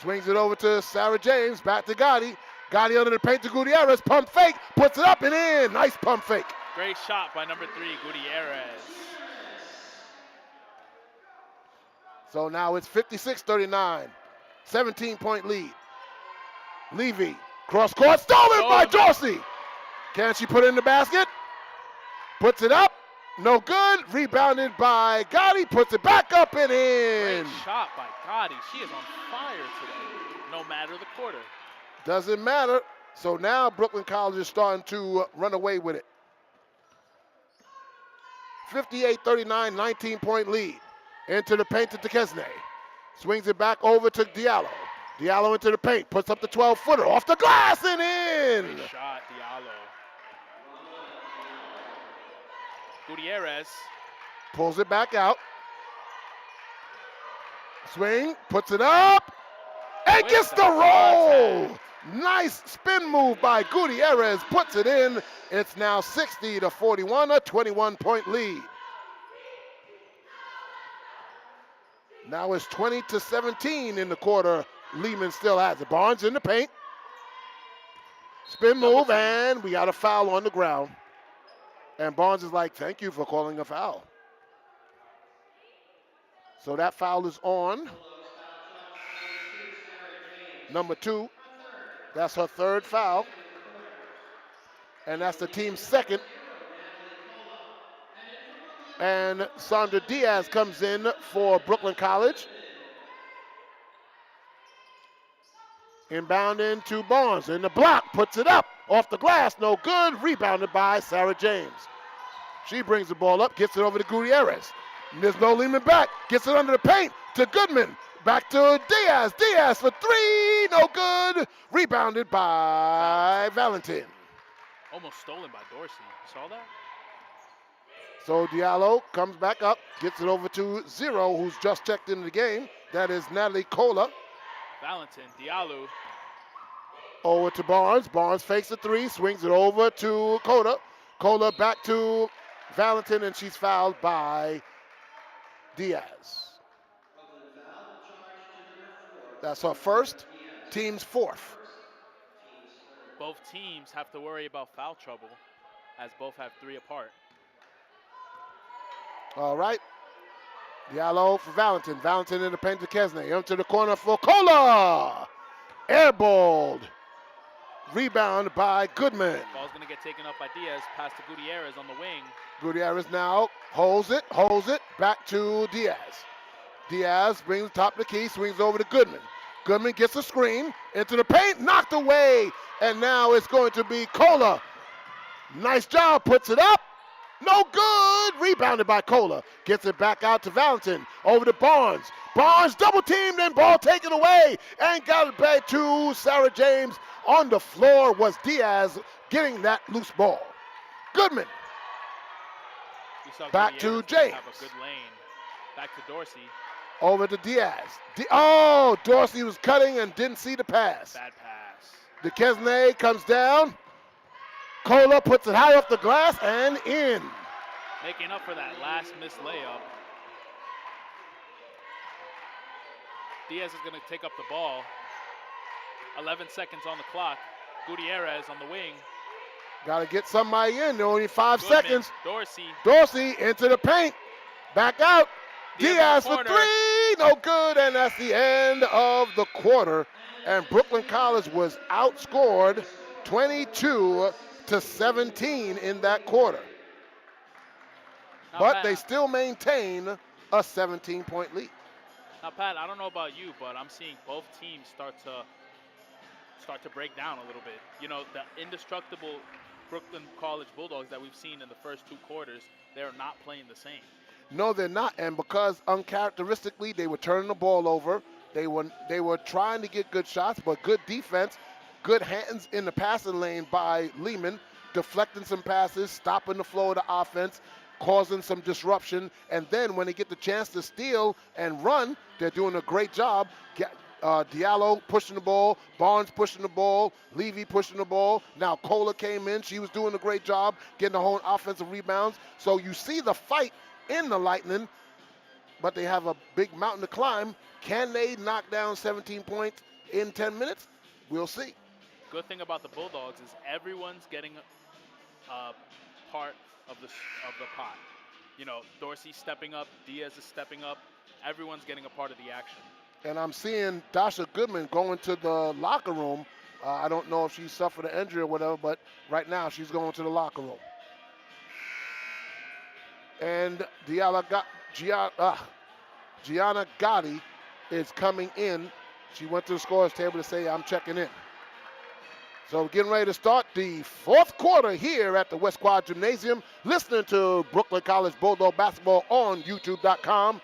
A: Swings it over to Sarah James. Back to Gotti. Gotti under the paint to Gutierrez. Pump fake. Puts it up and in. Nice pump fake.
B: Great shot by number 3, Gutierrez.
A: So now it's 56-39. 17-point lead. Levy. Cross court. Stolen by Dorsey. Can she put it in the basket? Puts it up. No good. Rebounded by Gotti. Puts it back up and in.
B: Great shot by Gotti. She is on fire today, no matter the quarter.
A: Doesn't matter. So now Brooklyn College is starting to run away with it. 58-39, 19-point lead. Into the paint to Duquesne. Swings it back over to Diallo. Diallo into the paint. Puts up the 12-footer. Off the glass and in.
B: Great shot, Diallo. Gutierrez.
A: Pulls it back out. Swing. Puts it up. And gets the roll. Nice spin move by Gutierrez. Puts it in. It's now 60-41, a 21-point lead. Now it's 20-17 in the quarter. Lehman still has it. Barnes in the paint. Spin move, and we got a foul on the ground. And Barnes is like, thank you for calling a foul. So that foul is on number 2. That's her third foul. And that's the team's second. And Sandra Diaz comes in for Brooklyn College. Inbounding to Barnes. In the block, puts it up. Off the glass, no good. Rebounded by Sarah James. She brings the ball up, gets it over to Gutierrez. And there's no Lehman back. Gets it under the paint to Goodman. Back to Diaz. Diaz for 3, no good. Rebounded by Valentin.
B: Almost stolen by Dorsey. You saw that?
A: So Diallo comes back up, gets it over to Zero, who's just checked into the game. That is Natalie Cola.
B: Valentin, Diallo.
A: Over to Barnes. Barnes fakes the 3, swings it over to Cola. Cola back to Valentin, and she's fouled by Diaz. That's her first, team's fourth.
B: Both teams have to worry about foul trouble, as both have 3 apart.
A: All right. Diallo for Valentin. Valentin in the paint to Kesney. Into the corner for Cola. Airballed. Rebound by Goodman.
B: Ball's going to get taken up by Diaz, pass to Gutierrez on the wing.
A: Gutierrez now holds it, back to Diaz. Diaz brings the top of the key, swings over to Goodman. Goodman gets a screen, into the paint, knocked away, and now it's going to be Cola. Nice job, puts it up. No good, rebounded by Cola. Gets it back out to Valentin, over to Barnes. Barnes double teamed and ball taken away and got it back to Sarah James. On the floor was Diaz getting that loose ball. Goodman. Back to James.
B: Have a good lane. Back to Dorsey.
A: Over to Diaz. Dorsey was cutting and didn't see the pass.
B: Bad pass.
A: DeKesney comes down. Cola puts it high off the glass and in.
B: Making up for that last missed layup. Diaz is going to take up the ball. 11 seconds on the clock. Gutierrez on the wing.
A: Got to get somebody in. There only 5
B: Goodman,
A: seconds.
B: Dorsey.
A: Dorsey into the paint. Back out. Diaz for
B: corner.
A: 3. No good. And that's the end of the quarter. And Brooklyn College was outscored 22-17 in that quarter. But they still maintain a 17-point lead.
B: Now, Pat, I don't know about you, but I'm seeing both teams start to break down a little bit. You know, the indestructible Brooklyn College Bulldogs that we've seen in the first 2 quarters, they're not playing the same.
A: No, they're not. And because uncharacteristically they were turning the ball over, they were trying to get good shots, but good defense, good hands in the passing lane by Lehman, deflecting some passes, stopping the flow of the offense, causing some disruption. And then when they get the chance to steal and run, they're doing a great job. Diallo pushing the ball, Barnes pushing the ball, Levy pushing the ball. Now Cola came in. She was doing a great job getting the whole offensive rebounds. So you see the fight in the Lightning, but they have a big mountain to climb. Can they knock down 17 points in 10 minutes? We'll see.
B: Good thing about the Bulldogs is everyone's getting a part of the pot. You know, Dorsey stepping up, Diaz is stepping up. Everyone's getting a part of the action.
A: And I'm seeing Dasha Goodman going to the locker room. I don't know if she suffered an injury or whatever, but right now she's going to the locker room. And Gianna Gotti is coming in. She went to the scorer's table to say, I'm checking in. So getting ready to start the 4th quarter here at the West Quad Gymnasium. Listening to Brooklyn College Bulldog Basketball on YouTube.com.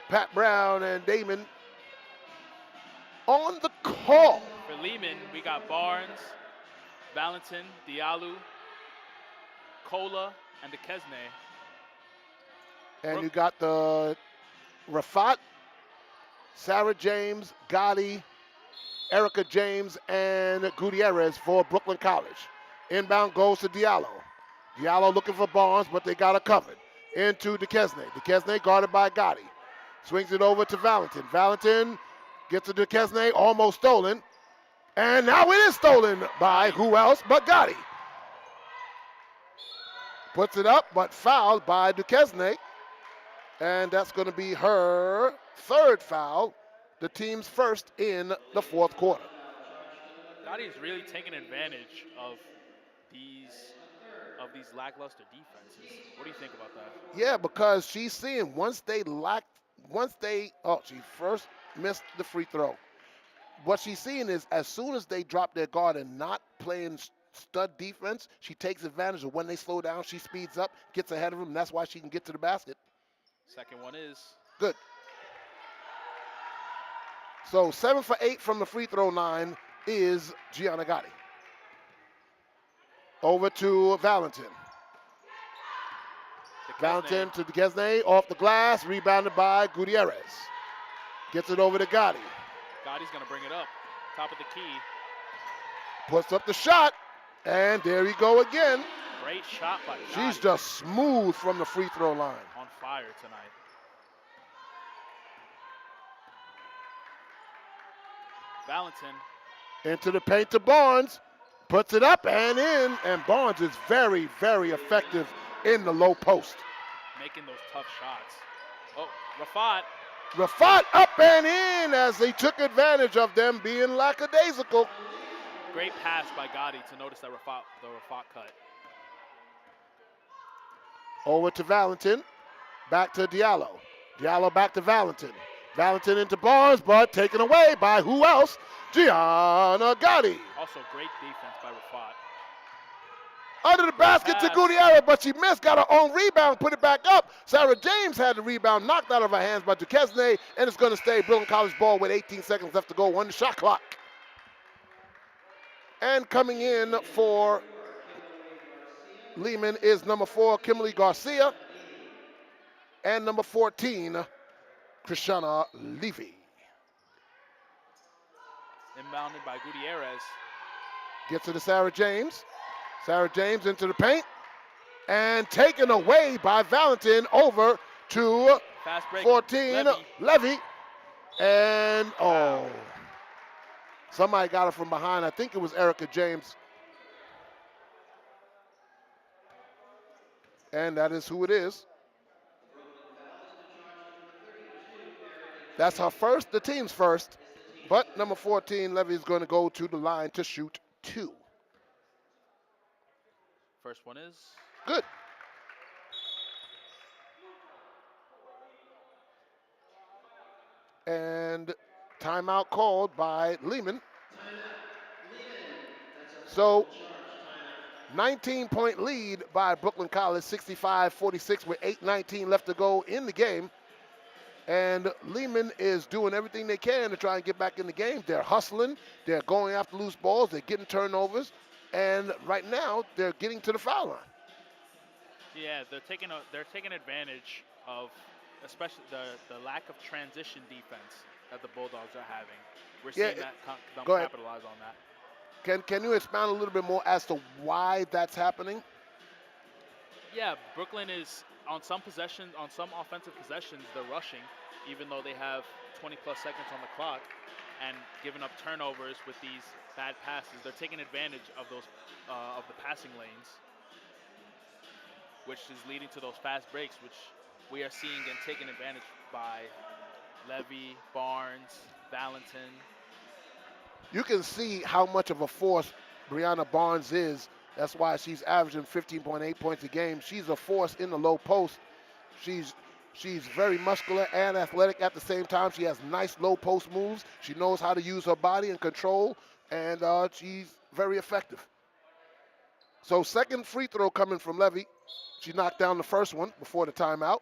A: Pat Brown and Damon on the call.
B: For Lehman, we got Barnes, Valentin, Diallo, Cola, and DeKesney.
A: And you got the Rafat, Sarah James, Gotti, Erica James, and Gutierrez for Brooklyn College. Inbound goes to Diallo. Diallo looking for Barnes, but they got it covered. Into DeKesney. DeKesney guarded by Gotti. Swings it over to Valentin. Valentin gets to DeKesney, almost stolen. And now it is stolen by who else but Gotti. Puts it up, but fouled by DeKesney. And that's going to be her 3rd foul, the team's first in the 4th quarter.
B: Gotti's really taking advantage of these lackluster defenses. What do you think about that?
A: Yeah, because she's seeing she first missed the free throw. What she's seeing is as soon as they drop their guard and not playing stud defense, she takes advantage of when they slow down. She speeds up, gets ahead of them, and that's why she can get to the basket.
B: Second one is
A: good. So 7 for 8 from the free throw line is Gianna Gotti. Over to Valentin. Valentin to DeKesney, off the glass, rebounded by Gutierrez. Gets it over to Gotti.
B: Gotti's going to bring it up. Top of the key.
A: Puts up the shot, and there you go again.
B: Great shot by Gotti.
A: She's just smooth from the free throw line.
B: On fire tonight.
C: Valentin.
A: Into the paint to Barnes. Puts it up and in. And Barnes is very, very effective in the low post.
C: Making those tough shots. Oh, Rafat.
A: Rafat up and in as they took advantage of them being lackadaisical.
C: Great pass by Gotti to notice that the Rafat cut.
A: Over to Valentin. Back to Diallo. Diallo back to Valentin. Valentin into Barnes, but taken away by who else? Gianna Gotti.
C: Also great defense by Rafat.
A: Under the basket to
C: pass.
A: Gutierrez, but she missed, got her own rebound, put it back up. Sarah James had the rebound knocked out of her hands by Duquesne, and it's going to stay Brooklyn College ball with 18 seconds left to go on the shot clock. And coming in for Lehman is number 4, Kimberly Garcia, and number 14, Krishana Levy.
C: Inbounded by Gutierrez.
A: Gets to the Sarah James. Sarah James into the paint. And taken away by Valentin over to
C: Fast break.
A: 14, Levy. And, oh. Somebody got it from behind. I think it was Erica James. And that is who it is. That's her first, the team's first. But number 14, Levy, is going to go to the line to shoot 2.
C: First one is
A: good. And timeout called by Lehman. So 19-point lead by Brooklyn College, 65-46 with 8:19 left to go in the game. And Lehman is doing everything they can to try and get back in the game. They're hustling. They're going after loose balls. They're getting turnovers. And right now, they're getting to the foul line.
B: Yeah, they're taking advantage of especially the lack of transition defense that the Bulldogs are having. We're seeing them capitalize on that.
A: Can you expound a little bit more as to why that's happening?
B: Yeah, Brooklyn is on some offensive possessions, they're rushing, even though they have 20-plus seconds on the clock, and giving up turnovers with these bad passes. They're taking advantage of those of the passing lanes, which is leading to those fast breaks, which we are seeing and taken advantage by Levy, Barnes, Valentin.
A: You can see how much of a force Brianna Barnes is. That's why she's averaging 15.8 points a game. She's a force in the low post. She's very muscular and athletic at the same time. She has nice low post moves. She knows how to use her body and control, and she's very effective. So second free throw coming from Levy. She knocked down the first one before the timeout.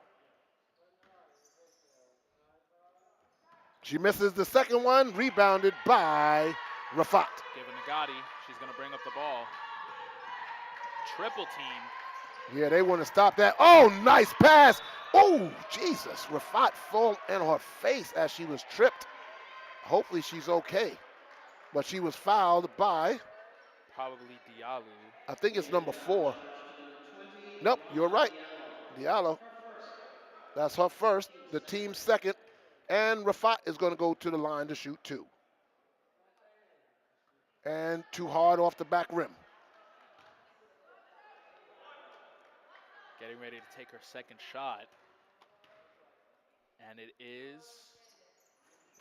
A: She misses the second one, rebounded by Rafat.
B: Giving to Gotti. She's going to bring up the ball. Triple team.
A: Yeah, they want to stop that. Oh, nice pass. Oh, Jesus. Rafat fell in her face as she was tripped. Hopefully she's okay. But she was fouled by?
B: Probably Diallo.
A: I think it's number 4. Nope, you're right. Diallo. That's her first, the team's second. And Rafat is going to go to the line to shoot 2. And too hard off the back rim.
B: Getting ready to take her second shot. And it is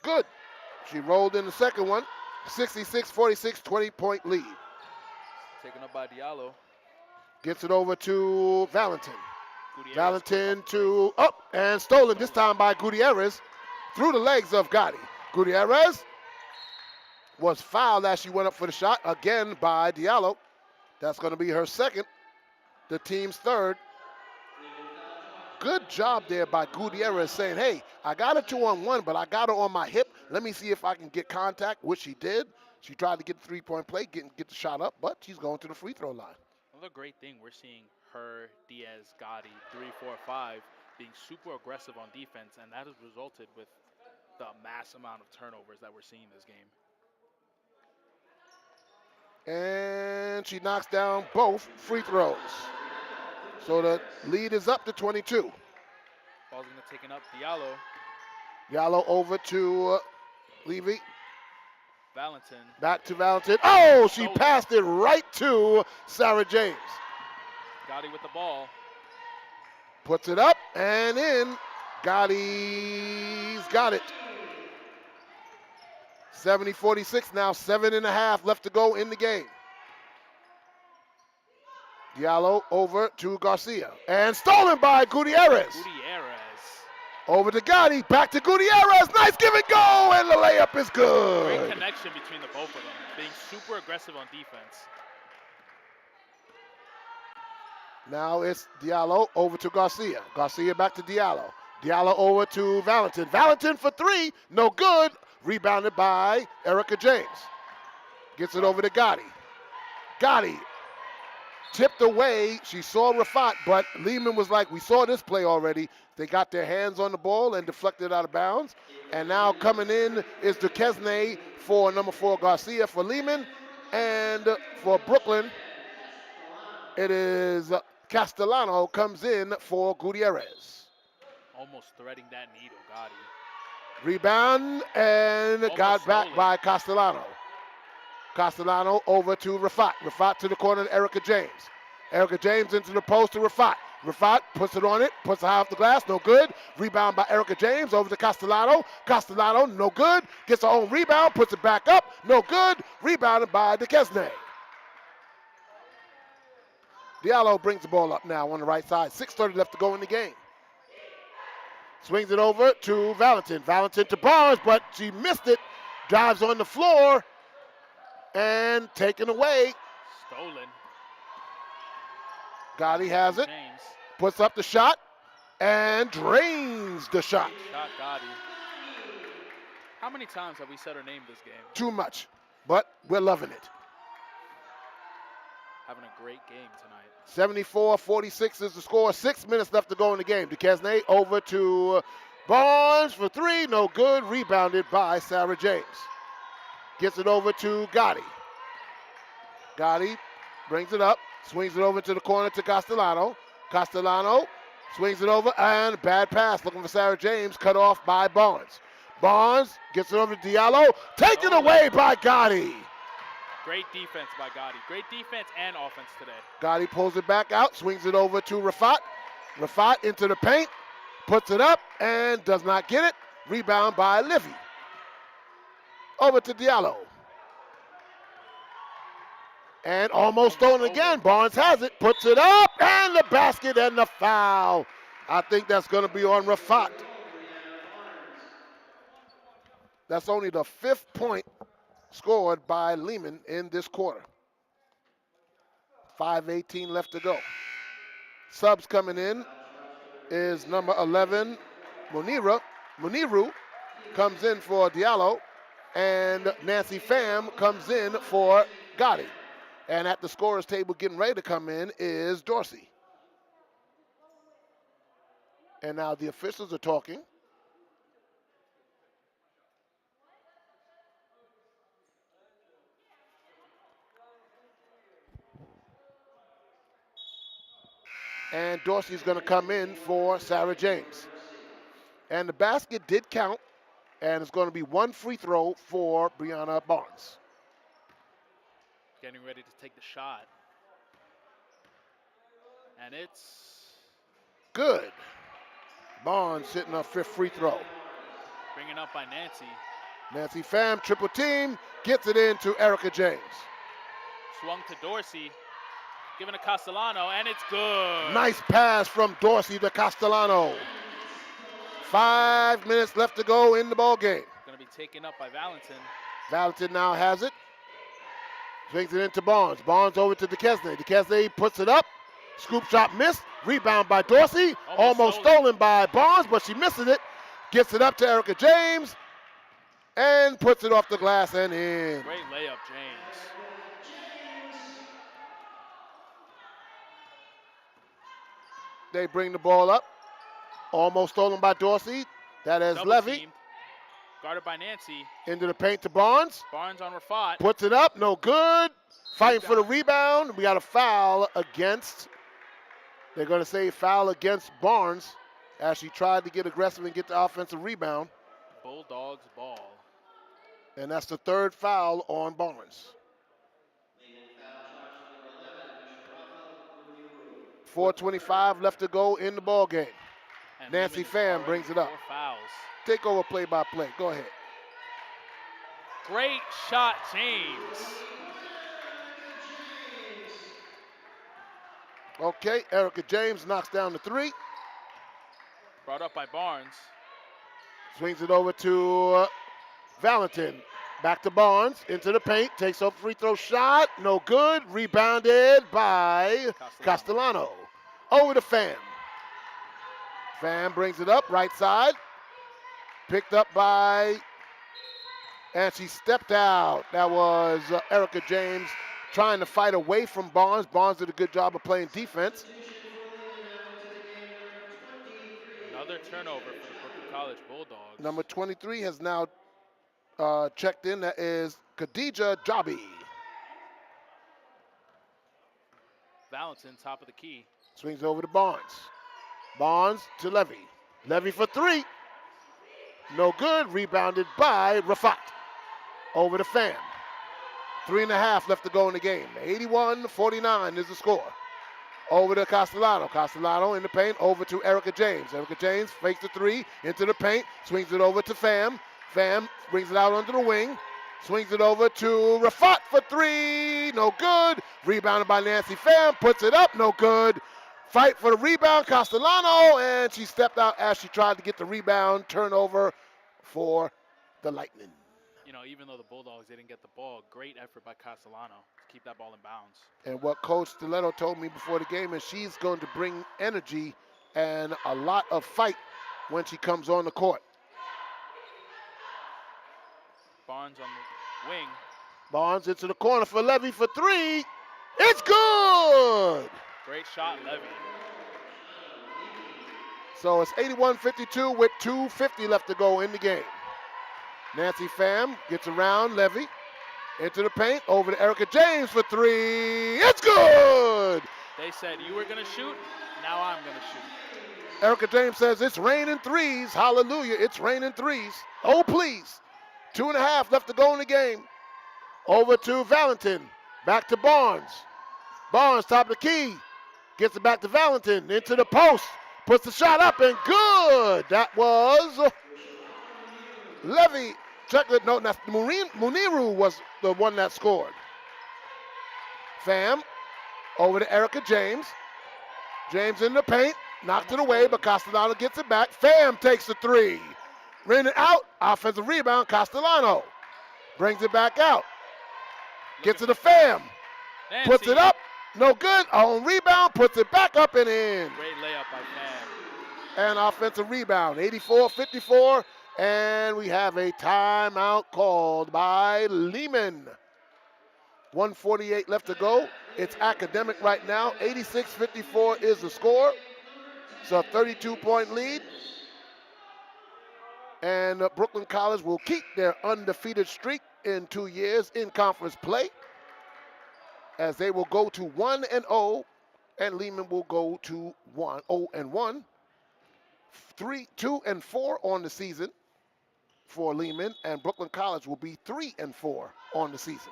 A: good. She rolled in the second one. 66-46, 20-point lead.
B: Taken up by Diallo.
A: Gets it over to Valentin. Valentin to up and stolen this time by Gutierrez through the legs of Gotti. Gutierrez was fouled as she went up for the shot again by Diallo. That's going to be her second, the team's third. Good job there by Gutierrez saying, hey, I got a 2-on-1, but I got her on my hip. Let me see if I can get contact, which she did. She tried to get the three-point play, get the shot up, but she's going to the free throw line.
B: Another great thing, we're seeing her, Diaz, Gotti, 3, 4, 5, being super aggressive on defense, and that has resulted with the mass amount of turnovers that we're seeing this game.
A: And she knocks down both free throws. So the lead is up to 22.
B: Ball's going to take it up, Diallo.
A: Diallo over to Levy.
B: Valentin.
A: Back to Valentin. Oh, she
B: Stolen.
A: passed it right to Sarah James.
B: Gotti with the ball.
A: Puts it up and in. Gotti's got it. 70-46 now, 7.5 left to go in the game. Diallo over to Garcia. And stolen by Gutierrez.
B: Gutierrez.
A: Over to Gotti, back to Gutierrez. Nice give and go, and the layup is good.
B: Great connection between the both of them, being super aggressive on defense.
A: Now it's Diallo over to Garcia. Garcia back to Diallo. Diallo over to Valentin. Valentin for three, no good. Rebounded by Erica James. Gets it over to Gotti. Gotti tipped away. She saw Rafat, but Lehman was like, we saw this play already. They got their hands on the ball and deflected out of bounds. And now coming in is Duquesne for number 4 Garcia for Lehman. And for Brooklyn, it is Castellano comes in for Gutierrez.
B: Almost threading that needle, Gotti.
A: Rebound and
B: Almost
A: got back
B: stolen.
A: by Castellano. Castellano over to Rafat. Rafat to the corner to Erica James. Erica James into the post to Rafat. Rafat puts it on it, puts it high off the glass, no good. Rebound by Erica James over to Castellano. Castellano, no good. Gets her own rebound, puts it back up, no good. Rebounded by Duquesne. Diallo brings the ball up now on the right side. 6:30 left to go in the game. Swings it over to Valentin. Valentin to Barnes, but she missed it. Drives on the floor and taken away.
B: Stolen.
A: Gotti has it.
B: James.
A: Puts up the shot and drains the shot.
B: Shot Gotti. How many times have we said her name this game?
A: Too much, but we're loving it.
B: Having a great game tonight.
A: 74-46 is the score. 6 minutes left to go in the game. Duquesne over to Barnes for three. No good. Rebounded by Sarah James. Gets it over to Gotti. Gotti brings it up. Swings it over to the corner to Castellano. Castellano swings it over and bad pass. Looking for Sarah James. Cut off by Barnes. Barnes gets it over to Diallo. Taken away by Gotti.
B: Great defense by Gotti. Great defense and offense today.
A: Gotti pulls it back out, swings it over to Rafat. Rafat into the paint, puts it up, and does not get it. Rebound by Livy. Over to Diallo. And almost stolen again. Barnes has it, puts it up, and the basket and the foul. I think that's going to be on Rafat. That's only the 5th point scored by Lehman in this quarter. 5:18 left to go. Subs coming in is number 11, Muniru comes in for Diallo, and Nancy Pham comes in for Gotti. And at the scorer's table getting ready to come in is Dorsey. And now the officials are talking. And Dorsey's going to come in for Sarah James. And the basket did count, and it's going to be one free throw for Brianna Barnes.
B: Getting ready to take the shot. And it's
A: Good. Barnes hitting her 5th free throw.
B: bringing up by Nancy.
A: Nancy Pham, triple team, gets it into Erica James.
B: Swung to Dorsey. Giving to Castellano, and it's good.
A: Nice pass from Dorsey to Castellano. 5 minutes left to go in the ball game.
B: Going to be taken up by Valentin.
A: Valentin now has it. Swings it into Barnes. Barnes over to Duquesne. Duquesne puts it up. Scoop shot missed. Rebound by Dorsey. Almost stolen by Barnes, but she misses it. Gets it up to Erica James and puts it off the glass and in.
B: Great layup, James.
A: They bring the ball up. Almost stolen by Dorsey. That is
B: Double
A: Levy.
B: teamed. Guarded by Nancy.
A: Into the paint to Barnes.
B: Barnes on Rafat.
A: Puts it up, no good. Fighting for the rebound. We got a foul against, they're going to say foul against Barnes as she tried to get aggressive and get the offensive rebound.
B: Bulldogs ball.
A: And that's the third foul on Barnes. 4:25 left to go in the ball game.
B: And
A: Nancy
B: Lehman is
A: Pham
B: already
A: brings it up.
B: 4 fouls.
A: Take over play-by-play. Go ahead.
B: Great shot, James.
A: Okay, Erica James knocks down the three.
B: Brought up by Barnes.
A: Swings it over to Valentin. Back to Barnes, into the paint, takes a free throw shot, no good. Rebounded by Castellano. Over to Pham. Pham brings it up, right side. Picked up by, and she stepped out. That was Erica James trying to fight away from Barnes. Barnes did a good job of playing defense.
B: Another turnover for the Brooklyn College Bulldogs.
A: Number 23 has now checked in. That is Khadija Jabi.
B: Valentin, top of the key.
A: Swings over to Barnes. Barnes to Levy. Levy for three. No good. Rebounded by Rafat. Over to Pham. 3.5 left to go in the game. 81-49 is the score. Over to Castellano. Castellano in the paint. Over to Erica James. Erica James fakes the three into the paint. Swings it over to Pham. Pham brings it out under the wing. Swings it over to Rafat for three. No good. Rebounded by Nancy Pham. Puts it up. No good. Fight for the rebound. Castellano. And she stepped out as she tried to get the rebound. Turnover for the Lightning.
B: You know, even though the Bulldogs didn't get the ball, great effort by Castellano to keep that ball in bounds.
A: And what Coach Stiletto told me before the game is she's going to bring energy and a lot of fight when she comes on the court.
B: Barnes on the wing.
A: Barnes into the corner for Levy for three. It's good!
B: Great shot, Levy.
A: So it's 81-52 with 2:50 left to go in the game. Nancy Pham gets around Levy. Into the paint, over to Erica James for three. It's good!
B: They said you were going to shoot, now I'm going to shoot.
A: Erica James says it's raining threes. Hallelujah, it's raining threes. Oh, please. 2.5 left to go in the game. Over to Valentin. Back to Barnes. Barnes, top of the key. Gets it back to Valentin. Into the post. Puts the shot up and good. That was Levy. Check it. No, that's Muniru was the one that scored. Pham over to Erica James. James in the paint. Knocked it away, but Castellano gets it back. Pham takes the three. Ran it out. Offensive rebound. Castellano brings it back out. Gets it to Pham.
B: Nancy.
A: Puts it up. No good. On rebound. Puts it back up and in.
B: Great layup by Pham.
A: And offensive rebound. 84-54. And we have a timeout called by Lehman. 1:48 left to go. It's academic right now. 86-54 is the score. So a 32-point lead. And Brooklyn College will keep their undefeated streak in 2 years in conference play, as they will go to 1-0, and Lehman will go to 0-1. 2-4 on the season for Lehman, and Brooklyn College will be 3-4 on the season.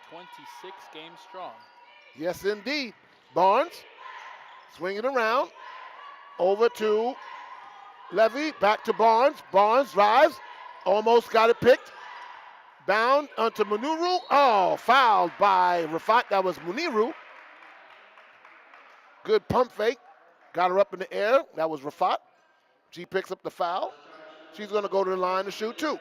B: 26 games strong.
A: Yes, indeed. Barnes, swing it around, over to Levy, back to Barnes. Barnes drives, almost got it picked. Bound onto Muniru. Oh, fouled by Rafat. That was Muniru. Good pump fake. Got her up in the air. That was Rafat. She picks up the foul. She's going to go to the line to shoot two.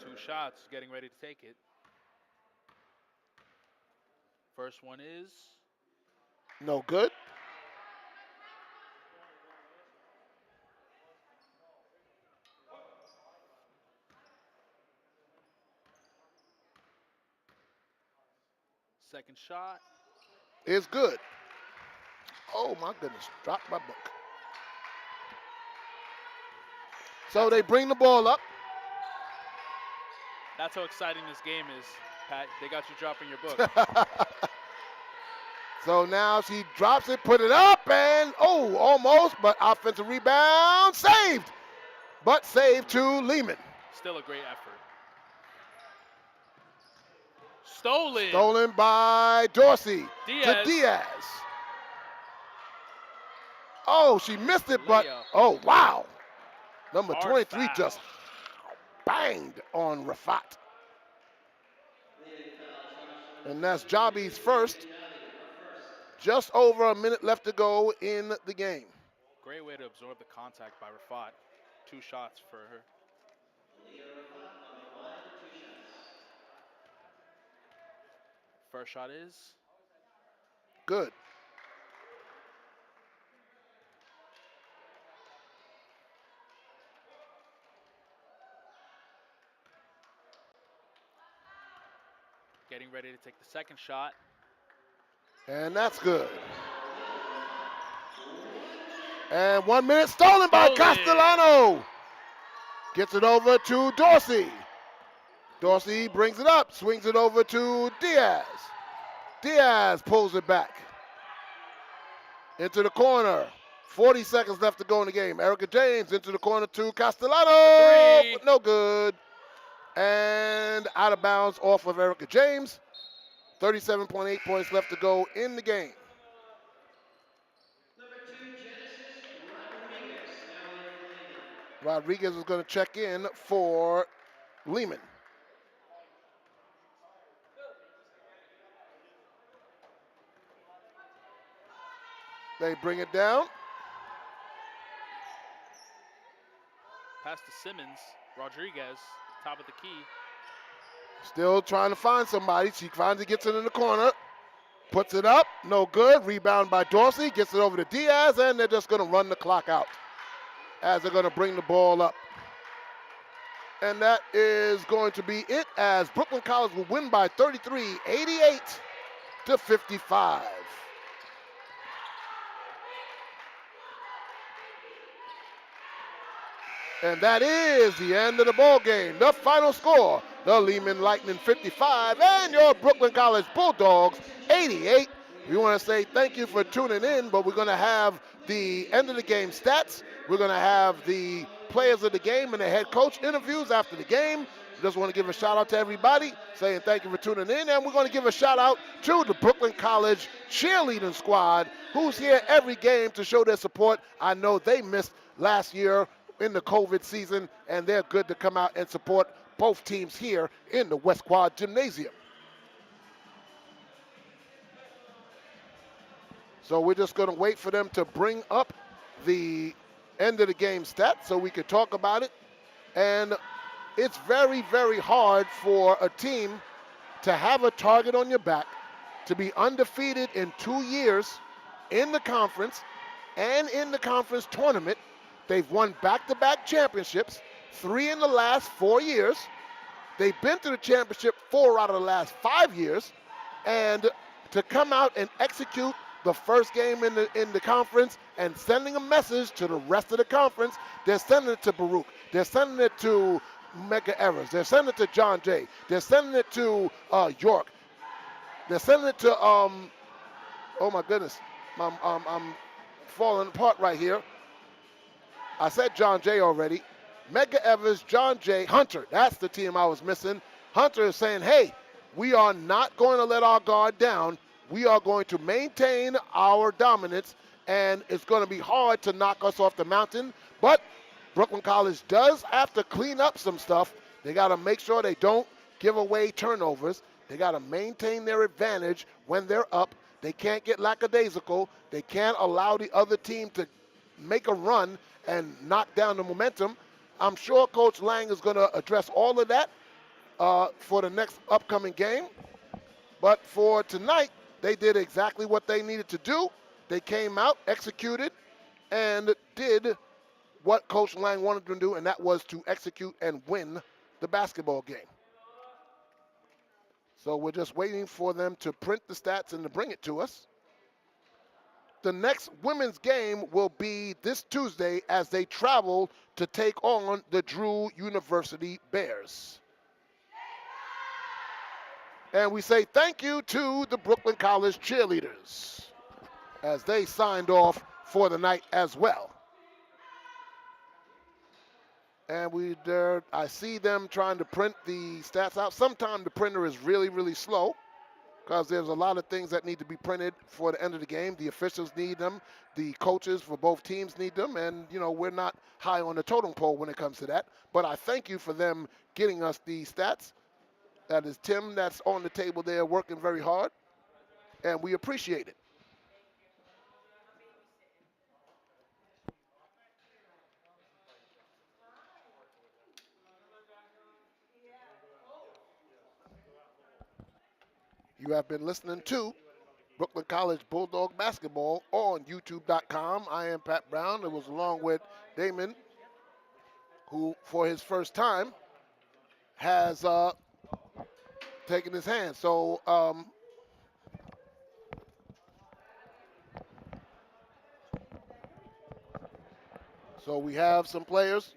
B: Two shots, getting ready to take it. First one is
A: no good.
B: second shot.
A: Is good. Oh my goodness, dropped my book. So they bring the ball up.
B: That's how exciting this game is, Pat. They got you dropping your book.
A: So now she drops it, put it up, and oh, almost, but offensive rebound, saved. But saved to Lehman.
B: Still a great effort. Stolen.
A: Stolen by Dorsey to
B: Diaz.
A: Diaz. Oh, she missed it, but
B: Layup.
A: oh, wow. Number
B: Hard
A: 23
B: foul.
A: just banged on Rafat. And that's Jabi's first. Just over a minute left to go in the game.
B: Great way to absorb the contact by Rafat. 2 shots for her. First shot is
A: Good.
B: getting ready to take the second shot.
A: And that's good. And 1 minute stolen by Castellano. Gets it over to Dorsey. Dorsey brings it up, swings it over to Diaz. Diaz pulls it back into the corner. 40 seconds left to go in the game. Erica James into the corner to Castellano, but no good. And out of bounds off of Erica James. 37.8 points left to go in the game. Rodriguez is going to check in for Lehman. They bring it down.
B: Pass to Simmons. Rodriguez, top of the key.
A: Still trying to find somebody. She finally gets it in the corner. Puts it up. No good. Rebound by Dorsey. Gets it over to Diaz, and they're just going to run the clock out as they're going to bring the ball up. And that is going to be it, as Brooklyn College will win by 33, 88 to 55. And that is the end of the ball game. The final score, the Lehman Lightning 55 and your Brooklyn College Bulldogs 88. We want to say thank you for tuning in, but we're going to have the end of the game stats. We're going to have the players of the game and the head coach interviews after the game. Just want to give a shout out to everybody, saying thank you for tuning in. And we're going to give a shout out to the Brooklyn College cheerleading squad, who's here every game to show their support. I know they missed last year in the COVID season, and they're good to come out and support both teams here in the West Quad Gymnasium. So we're just going to wait for them to bring up the end of the game stats so we can talk about it. And it's very, very hard for a team to have a target on your back, to be undefeated in 2 years in the conference and in the conference tournament. They've won back-to-back championships, 3 in the last 4 years. They've been to the championship 4 out of the last 5 years. And to come out and execute the first game in the conference and sending a message to the rest of the conference, they're sending it to Baruch. They're sending it to Mega Evers. They're sending it to John Jay. They're sending it to York. They're sending it to, oh my goodness, I'm falling apart right here. I said John Jay already. Mega Evers, John Jay, Hunter. That's the team I was missing. Hunter is saying, hey, we are not going to let our guard down. We are going to maintain our dominance, and it's going to be hard to knock us off the mountain. But Brooklyn College does have to clean up some stuff. They got to make sure they don't give away turnovers. They got to maintain their advantage when they're up. They can't get lackadaisical. They can't allow the other team to make a run and knock down the momentum. I'm sure Coach Lang is going to address all of that for the next upcoming game. But for tonight, they did exactly what they needed to do. They came out, executed, and did what Coach Lang wanted them to do, and that was to execute and win the basketball game. So we're just waiting for them to print the stats and to bring it to us. The next women's game will be this Tuesday as they travel to take on the Drew University Bears. And we say thank you to the Brooklyn College cheerleaders as they signed off for the night as well. And I see them trying to print the stats out. Sometimes the printer is really, really slow because there's a lot of things that need to be printed for the end of the game. The officials need them. The coaches for both teams need them. And, we're not high on the totem pole when it comes to that. But I thank you for them getting us the stats. That is Tim that's on the table there working very hard. And we appreciate it. You have been listening to Brooklyn College Bulldog Basketball on YouTube.com. I am Pat Brown. It was along with Damon, who for his first time has taken his hand. So we have some players.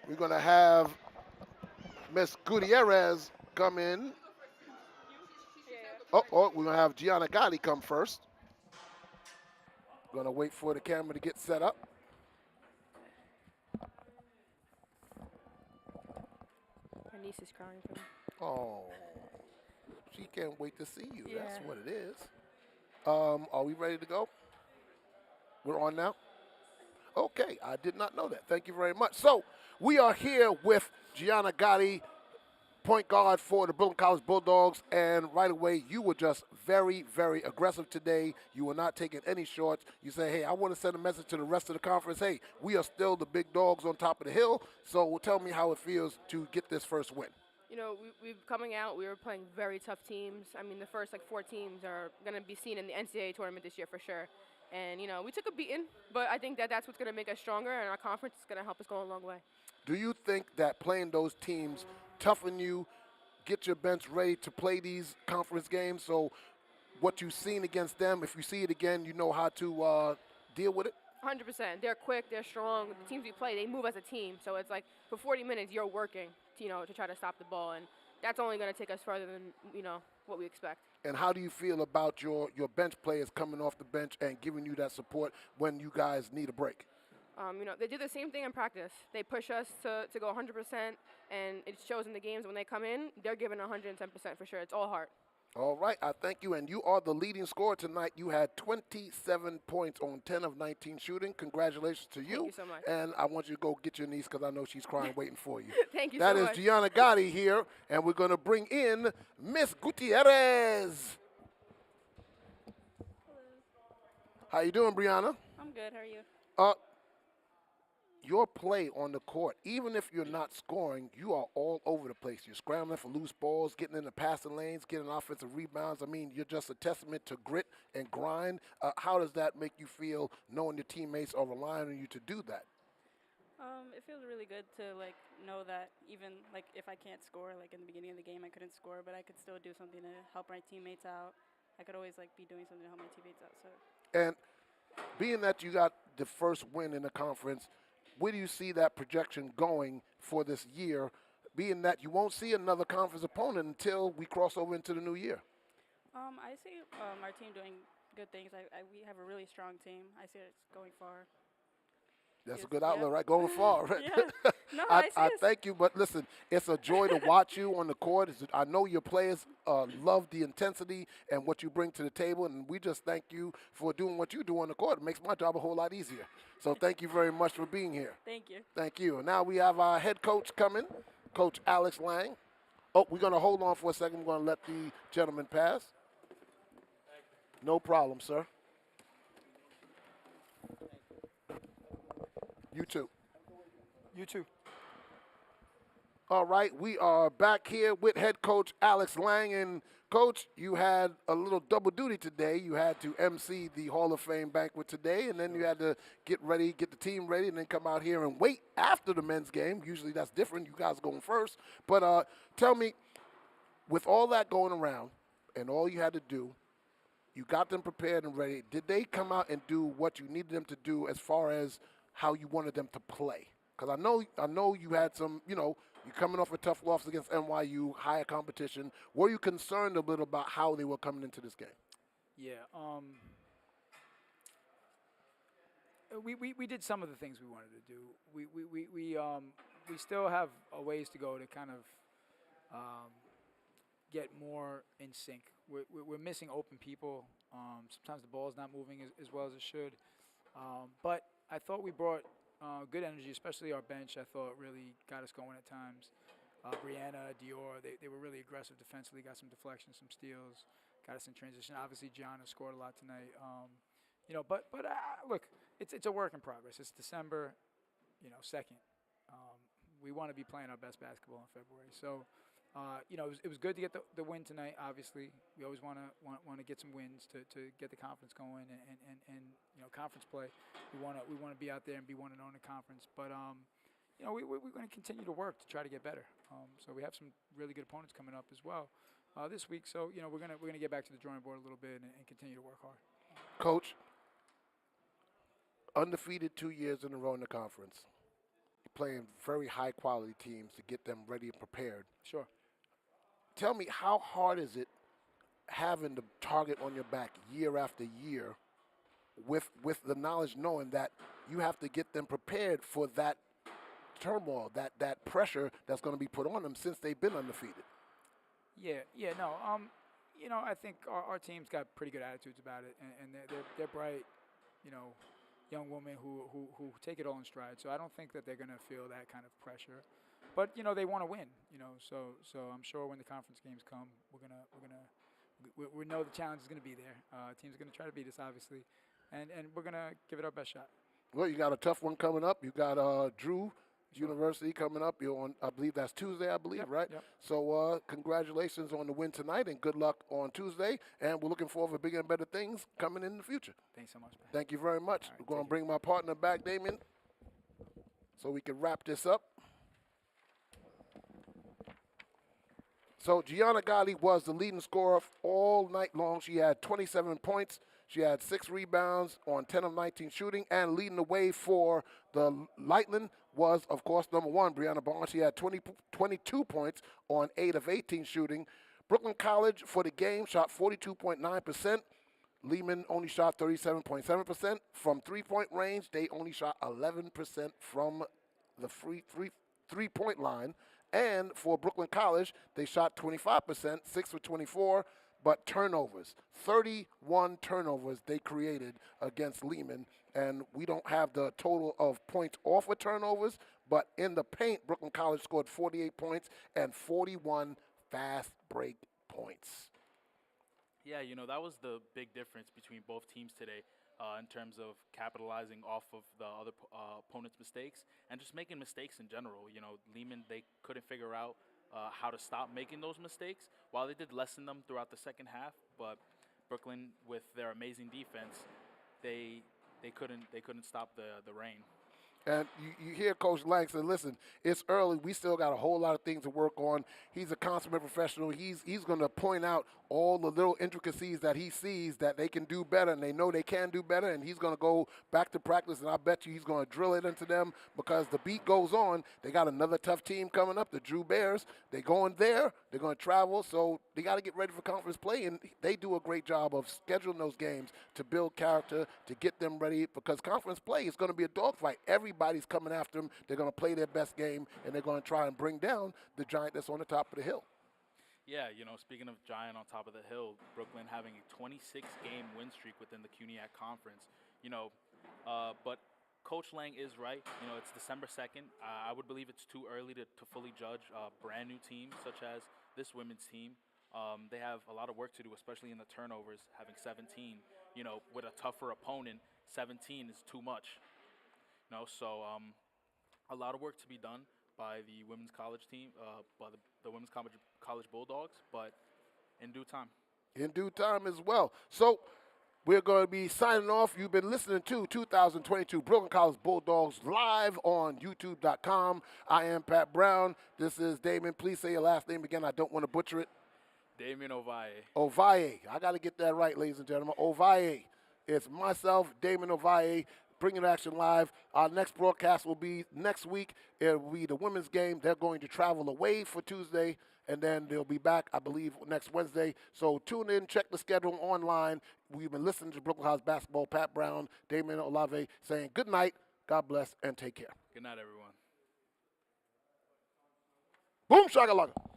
A: We're going to have Miss Gutierrez come in. We're going to have Gianna Gotti come first. Going to wait for the camera to get set up.
E: Her niece is crying for me.
A: Oh, she can't wait to see you.
E: Yeah.
A: That's what it is. Are we ready to go? We're on now? Okay, I did not know that. Thank you very much. So we are here with Gianna Gotti, point guard for the Brooklyn College Bulldogs, and right away you were just very, very aggressive today. You were not taking any shorts. You say, hey, I want to send a message to the rest of the conference. Hey, we are still the big dogs on top of the hill, so tell me how it feels to get this first win.
E: We've coming out, we were playing very tough teams. I mean, the first 4 teams are going to be seen in the NCAA tournament this year for sure. And, we took a beating, but I think that's what's going to make us stronger, and our conference is going to help us go a long way.
A: Do you think that playing those teams toughen you, get your bench ready to play these conference games? So what you've seen against them, if you see it again, you know how to deal with it?
E: 100%. They're quick, they're strong. The teams we play, they move as a team. So it's for 40 minutes, you're working, to try to stop the ball. And that's only going to take us further than, what we expect.
A: And how do you feel about your bench players coming off the bench and giving you that support when you guys need a break?
E: They do the same thing in practice. They push us to go 100%, and it shows in the games when they come in. They're giving 110% for sure. It's all heart.
A: All right, I thank you. And you are the leading scorer tonight. You had 27 points on 10 of 19 shooting. Congratulations to you.
E: Thank you so much.
A: And I want you to go get your niece because I know she's crying waiting for you.
E: Thank you
A: so much.
E: much.
A: That is Gianna Gotti here, and we're going to bring in Miss Gutierrez. How you doing, Brianna?
F: I'm good. How are you?
A: Your play on the court, even if you're not scoring, you are all over the place. You're scrambling for loose balls, getting in the passing lanes, getting offensive rebounds. I mean, you're just a testament to grit and grind. How does that make you feel knowing your teammates are relying on you to do that?
F: It feels really good to know that even if I can't score, in the beginning of the game I couldn't score, but I could still do something to help my teammates out. I could always be doing something to help my teammates out. So.
A: And being that you got the first win in the conference, where do you see that projection going for this year, being that you won't see another conference opponent until we cross over into the new year?
F: I see our team doing good things. We have a really strong team. I see it's going far.
A: That's a good outlet, right? Going far. Right?
F: Yeah. No,
A: I thank you, but listen, it's a joy to watch you on the court. I know your players love the intensity and what you bring to the table, and we just thank you for doing what you do on the court. It makes my job a whole lot easier. So thank you very much for being here.
F: Thank you.
A: Thank you. And now we have our head coach coming, Coach Alex Lang. Oh, we're going to hold on for a second. We're going to let the gentleman pass. No problem, sir. You too.
G: You too.
A: All right, we are back here with head coach Alex Lang. And, Coach, you had a little double duty today. You had to MC the Hall of Fame banquet today, and then you had to get ready, get the team ready, and then come out here and wait after the men's game. Usually that's different. You guys going first. But tell me, with all that going around and all you had to do, you got them prepared and ready. Did they come out and do what you needed them to do as far as how you wanted them to play? Because I know you had some, You're coming off a tough loss against NYU, higher competition. Were you concerned a little about how they were coming into this game?
G: Yeah. We did some of the things we wanted to do. We still have a ways to go to kind of get more in sync. We're missing open people. Sometimes the ball's not moving as well as it should. But I thought we brought good energy, especially our bench. I thought really got us going at times. Brianna, Dior, they were really aggressive defensively, got some deflections, some steals, got us in transition. Obviously, Gianna scored a lot tonight. But look, it's a work in progress. It's December, 2nd. We want to be playing our best basketball in February. So, it was good to get the win tonight. Obviously, we always want to get some wins to get the conference going and conference play. We want to be out there and be 1-0 in the conference. But we're going to continue to work to try to get better. So we have some really good opponents coming up as well this week. So we're gonna get back to the drawing board a little bit and continue to work hard.
A: Coach, undefeated 2 years in a row in the conference. You're playing very high quality teams to get them ready and prepared.
G: Sure.
A: Tell me, how hard is it having the target on your back year after year with the knowledge knowing that you have to get them prepared for that turmoil, that pressure that's going to be put on them since they've been undefeated?
G: No. I think our team's got pretty good attitudes about it, and they're bright, young women who take it all in stride. So I don't think that they're going to feel that kind of pressure. But they want to win, So I'm sure when the conference games come, we know the challenge is going to be there. Team's going to try to beat us, obviously, and we're going to give it our best shot.
A: Well, you got a tough one coming up. You got Drew University coming up. You're on, I believe that's Tuesday, right?
G: Yep.
A: So congratulations on the win tonight, and good luck on Tuesday. And we're looking forward to bigger and better things coming in the future.
G: Thanks so much, man.
A: Thank you very much.
G: All right,
A: We're going to bring my partner back, Damien, so we can wrap this up. So Gianna Gotti was the leading scorer all night long. She had 27 points. She had 6 rebounds on 10 of 19 shooting, and leading the way for the Lightning was, of course, number 1, Brianna Barnes. She had 22 points on 8 of 18 shooting. Brooklyn College for the game shot 42.9%. Lehman only shot 37.7%. From three-point range, they only shot 11% from the three-point line. And for Brooklyn College, they shot 25%, 6 for 24, but turnovers. 31 turnovers they created against Lehman. And we don't have the total of points off of turnovers, but in the paint, Brooklyn College scored 48 points and 41 fast break points.
B: Yeah, that was the big difference between both teams today in terms of capitalizing off of the other opponent's mistakes and just making mistakes in general. Lehman, they couldn't figure out how to stop making those mistakes. While they did lessen them throughout the second half, but Brooklyn, with their amazing defense, they couldn't stop the rain.
A: And you hear Coach Lang say, listen, it's early. We still got a whole lot of things to work on. He's a consummate professional. He's going to point out all the little intricacies that he sees that they can do better, and they know they can do better, and he's going to go back to practice, and I bet you he's going to drill it into them because the beat goes on. They got another tough team coming up, the Drew Bears. They're going there. They're going to travel, so they got to get ready for conference play, and they do a great job of scheduling those games to build character, to get them ready, because conference play is going to be a dogfight. Everybody's coming after them. They're going to play their best game, and they're going to try and bring down the giant that's on the top of the hill.
B: Yeah, speaking of giant on top of the hill, Brooklyn having a 26-game win streak within the CUNYAC conference. But Coach Lang is right. It's December 2nd. I would believe it's too early to fully judge a brand new team such as this women's team. They have a lot of work to do, especially in the turnovers, having 17. With a tougher opponent, 17 is too much. So a lot of work to be done by the women's college team, by the women's college Bulldogs, but in due time.
A: In due time as well. So we're going to be signing off. You've been listening to 2022 Brooklyn College Bulldogs live on YouTube.com. I am Pat Brown. This is Damien. Please say your last name again. I don't want to butcher it.
B: Damien Ovalle.
A: Ovalle. I got to get that right, ladies and gentlemen. Ovalle. It's myself, Damien Ovalle. bringing action live. Our next broadcast will be next week. It will be the women's game. They're going to travel away for Tuesday, and then they'll be back, I believe, next Wednesday. So tune in, check the schedule online. We've been listening to Brooklyn House Basketball. Pat Brown, Damien Olave saying good night, God bless, and take care.
B: Good night, everyone.
A: Boom shakalaka.